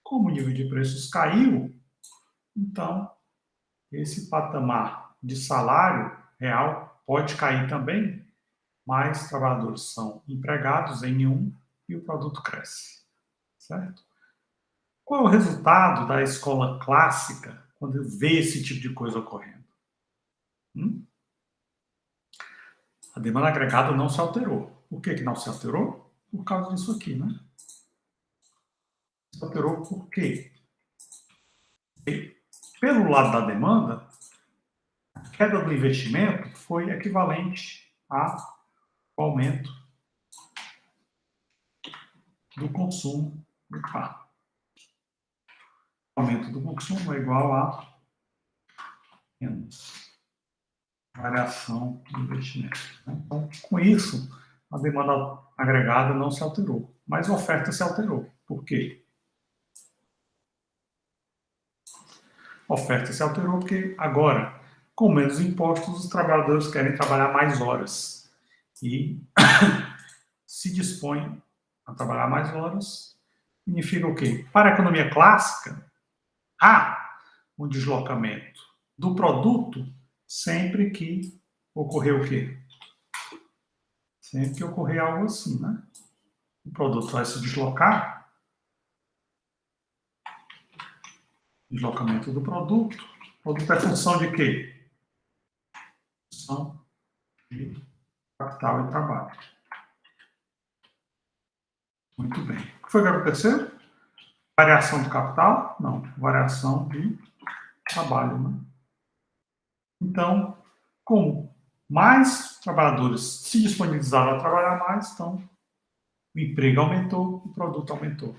Como o nível de preços caiu, então, esse patamar de salário real pode cair também, mais trabalhadores são empregados em um e o produto cresce. Certo? Qual é o resultado da escola clássica quando vê esse tipo de coisa ocorrendo? A demanda agregada não se alterou. Por que não se alterou? Por causa disso aqui, Se alterou por quê? Porque, pelo lado da demanda, a queda do investimento foi equivalente ao aumento do consumo. O aumento do consumo é igual a menos variação do investimento. Então, com isso, a demanda agregada não se alterou, mas a oferta se alterou. Por quê? A oferta se alterou porque agora, com menos impostos, os trabalhadores querem trabalhar mais horas e se dispõem a trabalhar mais horas. Significa o quê? Para a economia clássica, há um deslocamento do produto sempre que ocorrer o quê? Sempre que ocorrer algo assim, O produto vai se deslocar, deslocamento do produto. O produto é função de quê? Função de capital e trabalho. Muito bem. O que foi que aconteceu? Variação do capital? Não, variação de trabalho. Então, como mais trabalhadores se disponibilizaram a trabalhar mais, então o emprego aumentou, o produto aumentou.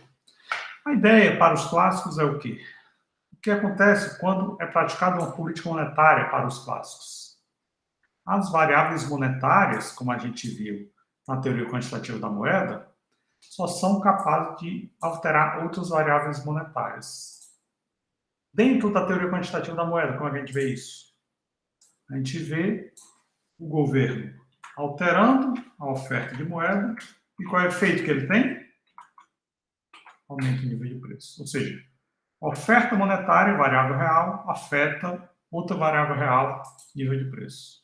A ideia para os clássicos é o quê? O que acontece quando é praticada uma política monetária para os clássicos? As variáveis monetárias, como a gente viu na teoria quantitativa da moeda, só são capazes de alterar outras variáveis monetárias. Dentro da teoria quantitativa da moeda, como é que a gente vê isso? A gente vê o governo alterando a oferta de moeda e qual é o efeito que ele tem? Aumento do nível de preço. Ou seja, a oferta monetária, variável real, afeta outra variável real, nível de preço.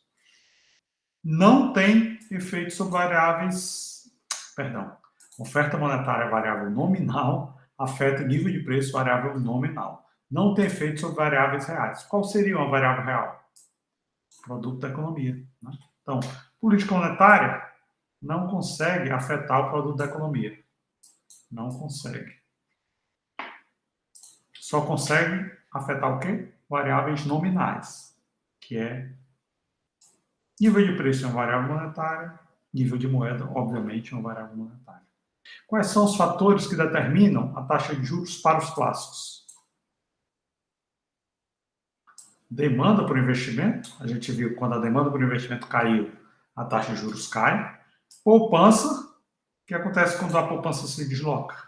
Não tem efeito sobre variáveis... Perdão. Oferta monetária variável nominal afeta nível de preço variável nominal. não tem efeito sobre variáveis reais. Qual seria uma variável real? Produto da economia. Né? Então, política monetária não consegue afetar o produto da economia. Não consegue. Só consegue afetar o quê? Variáveis nominais, que é nível de preço é uma variável monetária, nível de moeda, obviamente, é uma variável monetária. Quais são os fatores que determinam a taxa de juros para os clássicos? Demanda por investimento, a gente viu que quando a demanda por investimento caiu, a taxa de juros cai. Poupança, o que acontece quando a poupança se desloca?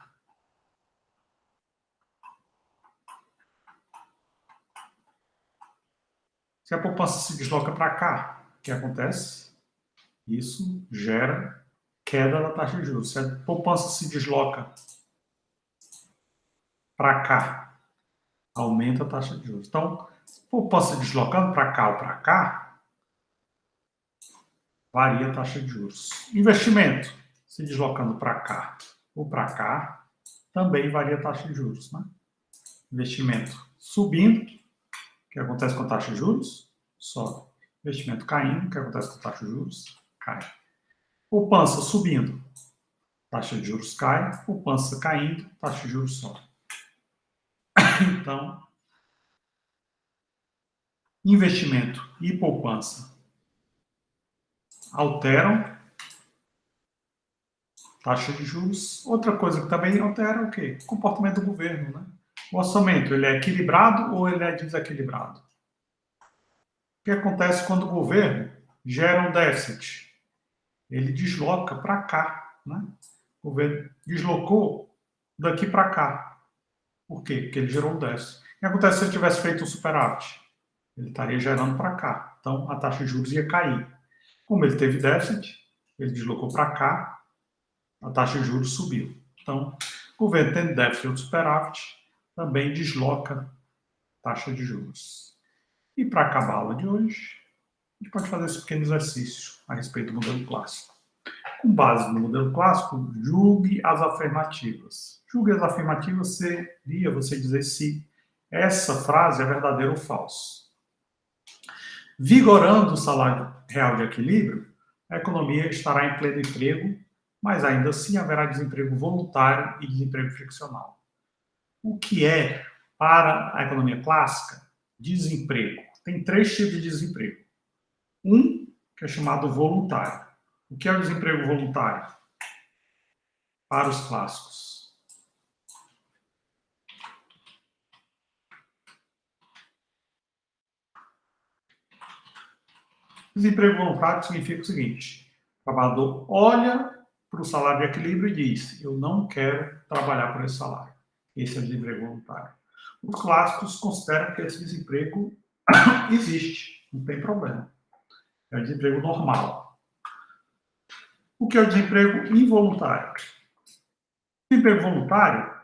Se a poupança se desloca para cá, o que acontece? Isso gera queda da taxa de juros. Se a poupança se desloca para cá, aumenta a taxa de juros. Então, se a poupança se deslocando para cá ou para cá, varia a taxa de juros. Investimento se deslocando para cá ou para cá, também varia a taxa de juros. Né? Investimento subindo, o que acontece com a taxa de juros? Sobe. Investimento caindo, o que acontece com a taxa de juros? Cai. Poupança subindo, taxa de juros cai. Poupança caindo, taxa de juros sobe. Então, investimento e poupança alteram taxa de juros. Outra coisa que também altera é o quê? O comportamento do governo. Né? O orçamento, ele é equilibrado ou ele é desequilibrado? O que acontece quando o governo gera um déficit? Ele desloca para cá. Né? O governo deslocou daqui para cá. Por quê? Porque ele gerou um déficit. O que acontece se ele tivesse feito um superávit? Ele estaria gerando para cá. Então, a taxa de juros ia cair. Como ele teve déficit, ele deslocou para cá, a taxa de juros subiu. Então, o governo tendo déficit ou superávit, também desloca a taxa de juros. E para acabar a aula de hoje, a gente pode fazer esse pequeno exercício a respeito do modelo clássico. Com base no modelo clássico, julgue as afirmativas. Julgue as afirmativas seria você dizer se essa frase é verdadeira ou falsa. Vigorando o salário real de equilíbrio, a economia estará em pleno emprego, mas ainda assim haverá desemprego voluntário e desemprego friccional. O que é, para a economia clássica, desemprego? Tem três tipos de desemprego. Um, que é chamado voluntário. O que é o desemprego voluntário? Para os clássicos. Desemprego voluntário significa o seguinte: o trabalhador olha para o salário de equilíbrio e diz: eu não quero trabalhar por esse salário. Esse é o desemprego voluntário. Os clássicos consideram que esse desemprego existe, não tem problema. É o desemprego normal. O que é o desemprego involuntário? Desemprego voluntário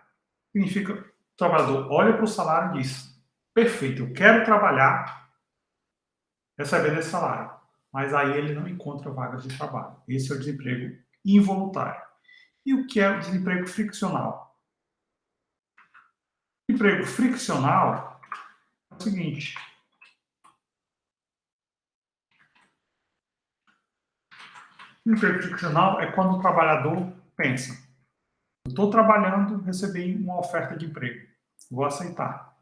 significa que o trabalhador olha para o salário e diz: perfeito, eu quero trabalhar recebendo esse salário. Mas aí ele não encontra vagas de trabalho. Esse é o desemprego involuntário. E o que é o desemprego friccional? O desemprego friccional é o seguinte: o desemprego friccional é quando o trabalhador pensa: eu estou trabalhando, recebi uma oferta de emprego, vou aceitar.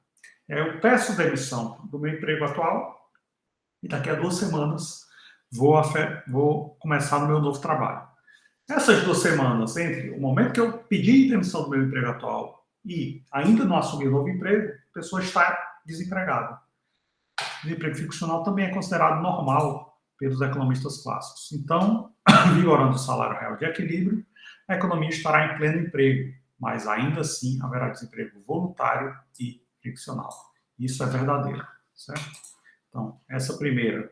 Eu peço demissão do meu emprego atual e daqui a 2 semanas vou começar no meu novo trabalho. Essas 2 semanas, entre o momento que eu pedi demissão do meu emprego atual e ainda não assumi o novo emprego, a pessoa está desempregada. O desemprego ficcional também é considerado normal pelos economistas clássicos. Então, vigorando o salário real de equilíbrio, a economia estará em pleno emprego, mas ainda assim haverá desemprego voluntário e friccional. Isso é verdadeiro, certo? Então, essa primeira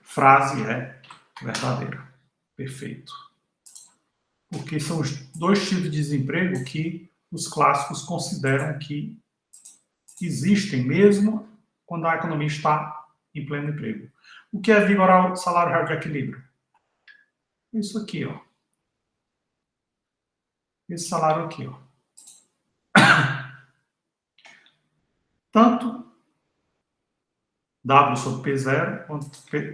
frase é verdadeira. Perfeito. Porque são os dois tipos de desemprego que os clássicos consideram que existem mesmo quando a economia está em pleno emprego. O que é vigorar o salário real de equilíbrio? Isso aqui, ó. esse salário aqui, ó. Tanto W sobre P0 quanto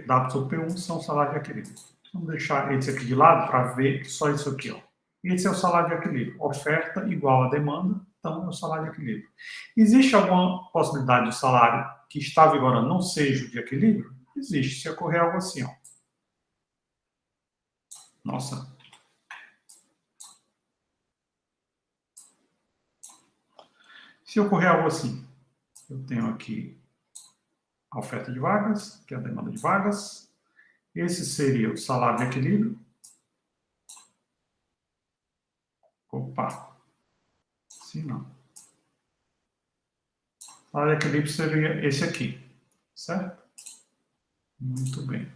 W sobre P1 são salários de equilíbrio. Vamos deixar esse aqui de lado para ver só isso aqui, ó. Esse é o salário de equilíbrio. Oferta igual a demanda, então é o salário de equilíbrio. Existe alguma possibilidade do salário que está vigorando não seja de equilíbrio? Existe, se ocorrer algo assim, ó. Nossa. Se ocorrer algo assim, eu tenho aqui a oferta de vagas, que é a demanda de vagas. Esse seria o salário de equilíbrio. Opa, sim não. O salário de equilíbrio seria esse aqui, certo? Muito bem.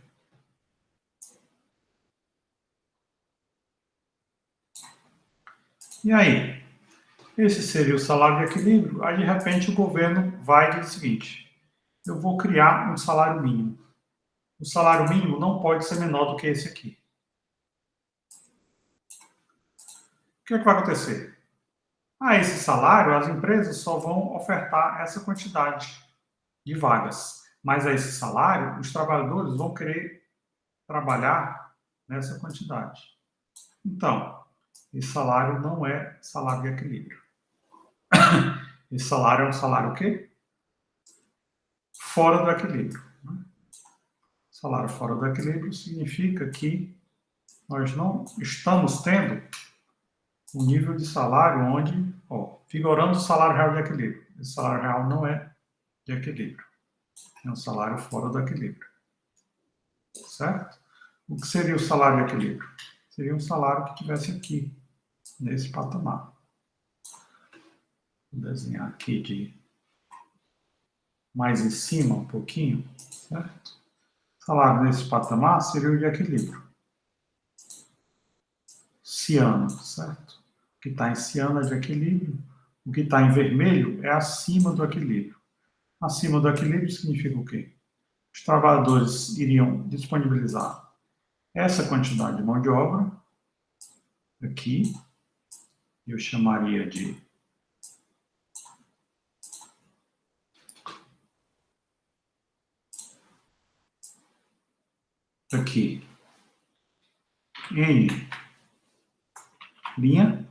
E aí? Esse seria o salário de equilíbrio. Aí, de repente, o governo vai dizer o seguinte: eu vou criar um salário mínimo. O salário mínimo não pode ser menor do que esse aqui. O que é que vai acontecer? A esse salário, as empresas só vão ofertar essa quantidade de vagas. Mas a esse salário, os trabalhadores vão querer trabalhar nessa quantidade. Então, esse salário não é salário de equilíbrio. Esse salário é um salário o quê? Fora do equilíbrio. Salário fora do equilíbrio significa que nós não estamos tendo um nível de salário onde, ó, vigorando o salário real de equilíbrio. Esse salário real não é de equilíbrio. É um salário fora do equilíbrio. Certo? O que seria o salário de equilíbrio? Seria um salário que estivesse aqui, nesse patamar. Vou desenhar aqui de mais em cima um pouquinho, certo? Salário nesse patamar seria o de equilíbrio. Ciano, certo? O que está em ciano é de equilíbrio, o que está em vermelho é acima do equilíbrio. Acima do equilíbrio significa o quê? Os trabalhadores iriam disponibilizar essa quantidade de mão de obra, aqui, eu chamaria de aqui, N linha,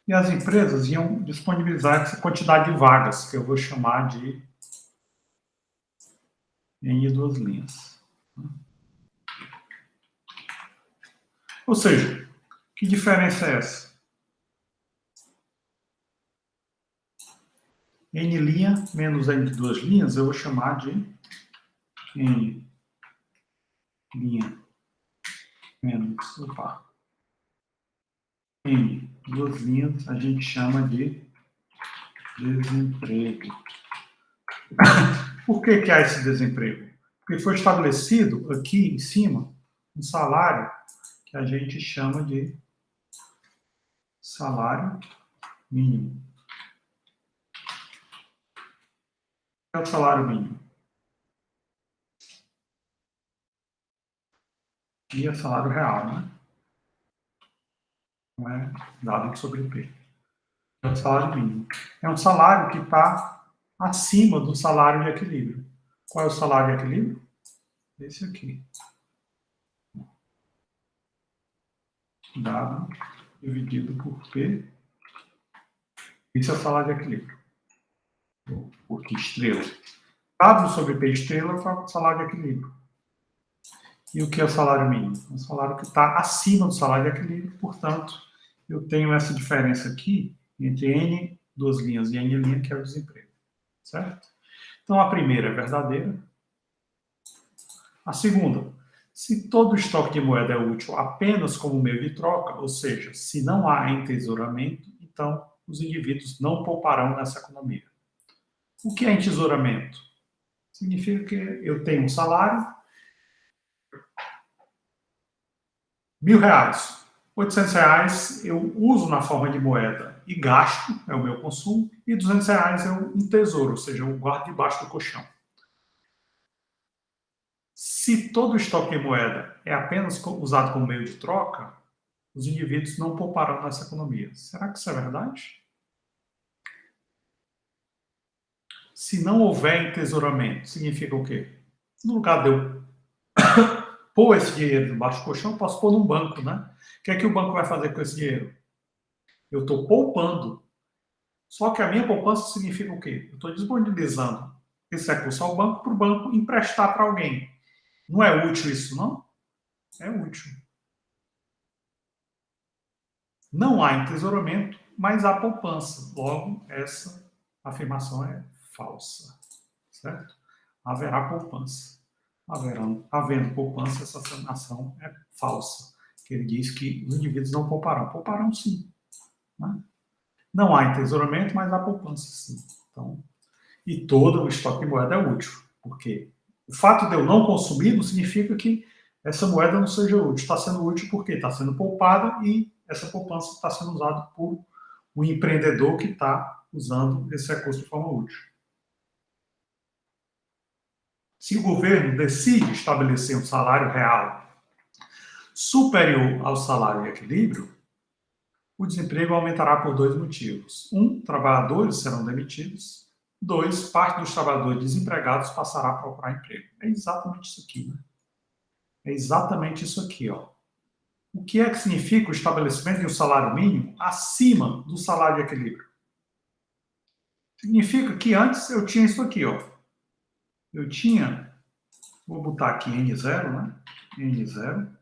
e as empresas iam disponibilizar essa quantidade de vagas, que eu vou chamar de N duas linhas. Ou seja, que diferença é essa? N linha menos N de duas linhas, eu vou chamar de N linha menos, N duas linhas, a gente chama de desemprego. Por que há esse desemprego? Porque foi estabelecido aqui em cima um salário que a gente chama de salário mínimo. O que é o salário mínimo? E é salário real, né? Não é dado sobre P. É o salário mínimo. É um salário que está acima do salário de equilíbrio. Qual é o salário de equilíbrio? Esse aqui. W dividido por P. Isso é o salário de equilíbrio. Por que estrela? W sobre P estrela é o salário de equilíbrio. E o que é o salário mínimo? É um salário que está acima do salário de equilíbrio, portanto, eu tenho essa diferença aqui entre N, duas linhas, e N linha, que é o desemprego. Certo? Então, a primeira é verdadeira. A segunda, se todo estoque de moeda é útil apenas como meio de troca, ou seja, se não há entesouramento, então os indivíduos não pouparão nessa economia. O que é entesouramento? Significa que eu tenho um salário, R$ 1.000. R$ 800 eu uso na forma de moeda e gasto, é o meu consumo, e R$ 200 eu entesouro, ou seja, eu guardo debaixo do colchão. Se todo o estoque de moeda é apenas usado como meio de troca, os indivíduos não pouparão nessa economia. Será que isso é verdade? Se não houver entesouramento, significa o quê? No lugar de eu pôr esse dinheiro debaixo do colchão, eu posso pôr num banco, né? O que é que o banco vai fazer com esse dinheiro? Eu estou poupando. Só que a minha poupança significa o quê? Eu estou disponibilizando esse recurso ao banco para o banco emprestar para alguém. Não é útil isso, não? É útil. Não há entesouramento, mas há poupança. Logo, essa afirmação é falsa. Certo? Haverá poupança. Havendo poupança, essa afirmação é falsa. Ele diz que os indivíduos não pouparão. Pouparão sim. Né? Não há entesouramento, mas há poupança sim. Então, e todo o estoque de moeda é útil. Porque o fato de eu não consumir não significa que essa moeda não seja útil. Está sendo útil porque está sendo poupada e essa poupança está sendo usada por um empreendedor que está usando esse recurso de forma útil. Se o governo decide estabelecer um salário real superior ao salário em equilíbrio, o desemprego aumentará por dois motivos. Um, trabalhadores serão demitidos. Dois, parte dos trabalhadores desempregados passará a procurar emprego. É exatamente isso aqui, né? É exatamente isso aqui, ó. O que é que significa o estabelecimento de um salário mínimo acima do salário de equilíbrio? Significa que antes eu tinha isso aqui, ó. Eu tinha, vou botar aqui N0, né? N0.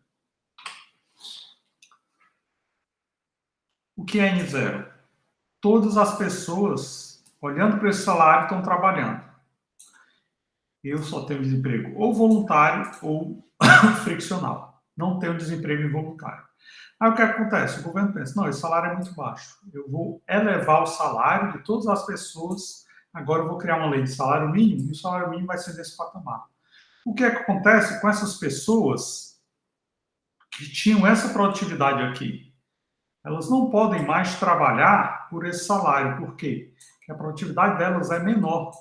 O que é N0? Todas as pessoas, olhando para esse salário, estão trabalhando. Eu só tenho desemprego ou voluntário ou friccional. Não tenho desemprego involuntário. Aí o que acontece? O governo pensa, não, esse salário é muito baixo. Eu vou elevar o salário de todas as pessoas. Agora eu vou criar uma lei de salário mínimo e o salário mínimo vai ser desse patamar. O que é que acontece com essas pessoas que tinham essa produtividade aqui? Elas não podem mais trabalhar por esse salário. Por quê? Porque a produtividade delas é menor.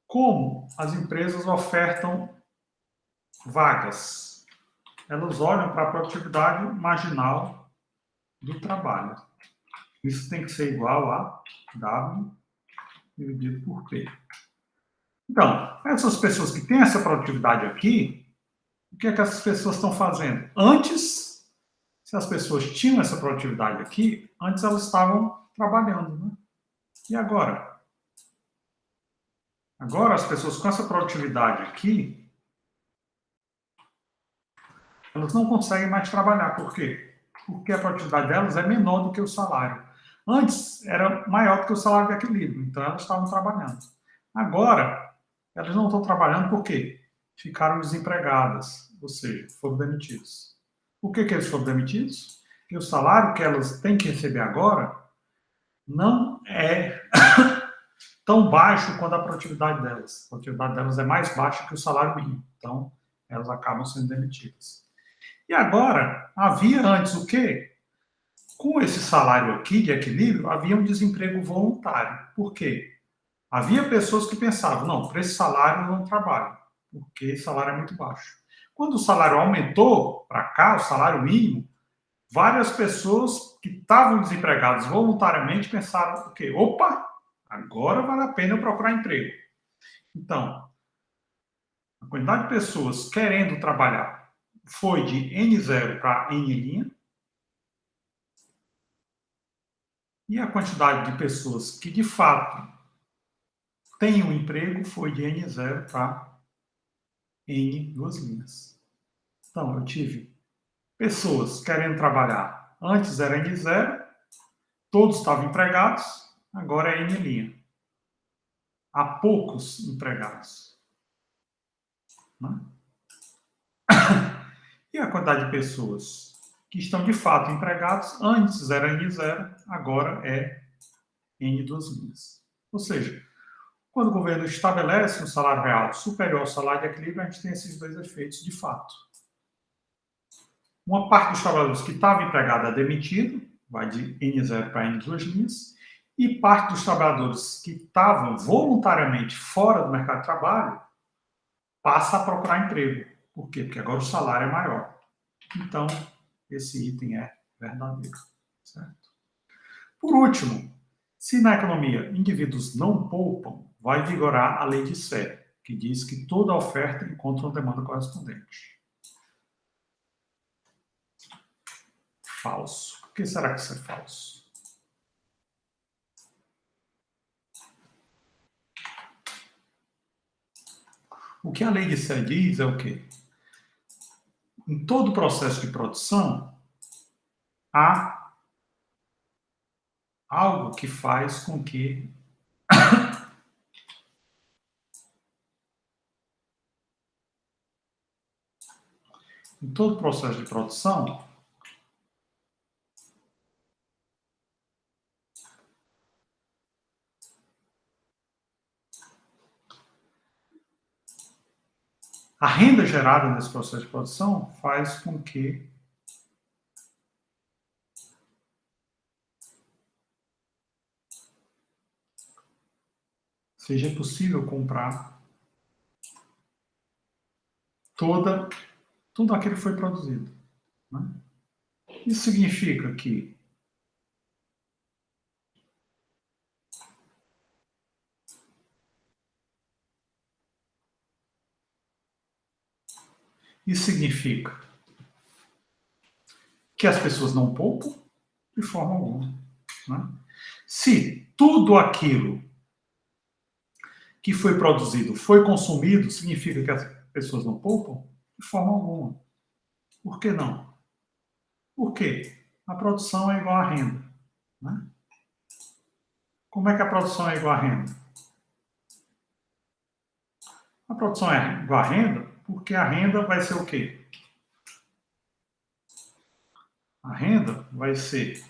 Como as empresas ofertam vagas? Elas olham para a produtividade marginal do trabalho. Isso tem que ser igual a W dividido por P. Então, essas pessoas que têm essa produtividade aqui, o que é que essas pessoas estão fazendo? Antes, se as pessoas tinham essa produtividade aqui, antes elas estavam trabalhando, né? E agora? Agora, as pessoas com essa produtividade aqui, elas não conseguem mais trabalhar. Por quê? Porque a produtividade delas é menor do que o salário. Antes, era maior do que o salário de equilíbrio, então elas estavam trabalhando. Agora, elas não estão trabalhando por quê? Ficaram desempregadas, ou seja, foram demitidos. Por que eles foram demitidos? Porque o salário que elas têm que receber agora não é tão baixo quanto a produtividade delas. A produtividade delas é mais baixa que o salário mínimo. Então, elas acabam sendo demitidas. E agora, havia antes o quê? Com esse salário aqui de equilíbrio, havia um desemprego voluntário. Por quê? Havia pessoas que pensavam, não, por esse salário eu não trabalho, porque esse salário é muito baixo. Quando o salário aumentou para cá, o salário mínimo, várias pessoas que estavam desempregadas voluntariamente pensaram o quê? Opa, agora vale a pena eu procurar emprego. Então, a quantidade de pessoas querendo trabalhar foi de N0 para N', e a quantidade de pessoas que de fato têm um emprego foi de N0 para N duas linhas. Então, eu tive pessoas querendo trabalhar. Antes era N0, todos estavam empregados, agora é N'. Há poucos empregados. Né? E a quantidade de pessoas que estão de fato empregados, antes era N0, agora é N duas linhas. Ou seja, quando o governo estabelece um salário real superior ao salário de equilíbrio, a gente tem esses dois efeitos de fato. Uma parte dos trabalhadores que estava empregado é demitido, vai de N0 para N duas linhas, e parte dos trabalhadores que estavam voluntariamente fora do mercado de trabalho passa a procurar emprego. Por quê? Porque agora o salário é maior. Então, esse item é verdadeiro, certo? Por último, se na economia indivíduos não poupam, vai vigorar a lei de Sé, que diz que toda oferta encontra uma demanda correspondente. Falso. Por que será que isso é falso? O que a lei de Sé diz é o quê? Em todo processo de produção, há algo que faz com que em todo processo de produção, a renda gerada nesse processo de produção faz com que seja possível comprar tudo aquilo que foi produzido. Né? Isso significa que que as pessoas não poupam de forma alguma. Né? Se tudo aquilo que foi produzido foi consumido, significa que as pessoas não poupam? De forma alguma. Por que não? Por quê? A produção é igual à renda. Né? Como é que a produção é igual à renda? A produção é igual à renda porque a renda vai ser o quê? A renda vai ser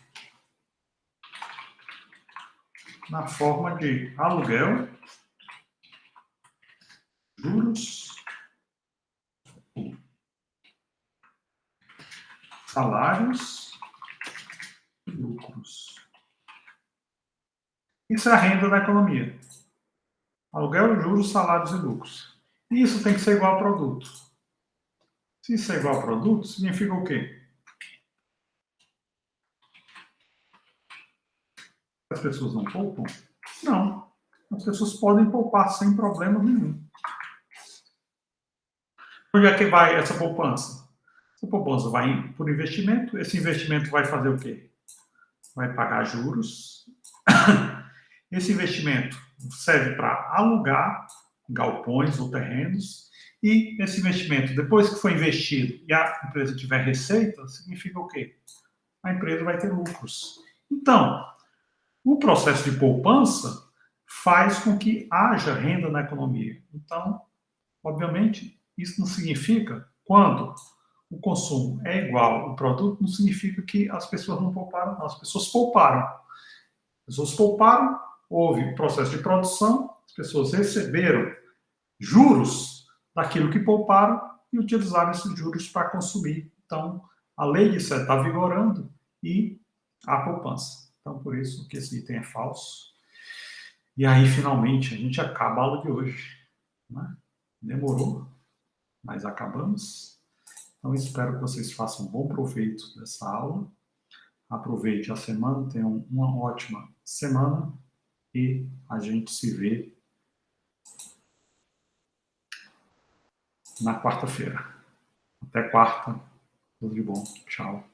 na forma de aluguel, juros, salários e lucros. Isso é a renda da economia. Aluguel, juros, salários e lucros. E isso tem que ser igual ao produto. Se isso é igual ao produto, significa o quê? As pessoas não poupam? Não. As pessoas podem poupar sem problema nenhum. Onde é que vai essa poupança? Essa poupança vai por investimento. Esse investimento vai fazer o quê? Vai pagar juros. Esse investimento serve para alugar galpões ou terrenos. E esse investimento, depois que foi investido e a empresa tiver receita, significa o quê? A empresa vai ter lucros. Então, o processo de poupança faz com que haja renda na economia. Então, obviamente, isso não significa, quando o consumo é igual ao produto, não significa que as pessoas não pouparam, não. As pessoas pouparam. As pessoas pouparam, houve um processo de produção, as pessoas receberam juros daquilo que pouparam e utilizaram esses juros para consumir. Então, a lei de Sé está vigorando e a poupança. Então, por isso que esse item é falso. E aí, finalmente, a gente acaba a aula de hoje. Né? Demorou, mas acabamos. Então, espero que vocês façam um bom proveito dessa aula. Aproveite a semana, tenham uma ótima semana e a gente se vê na quarta-feira. Até quarta. Tudo de bom. Tchau.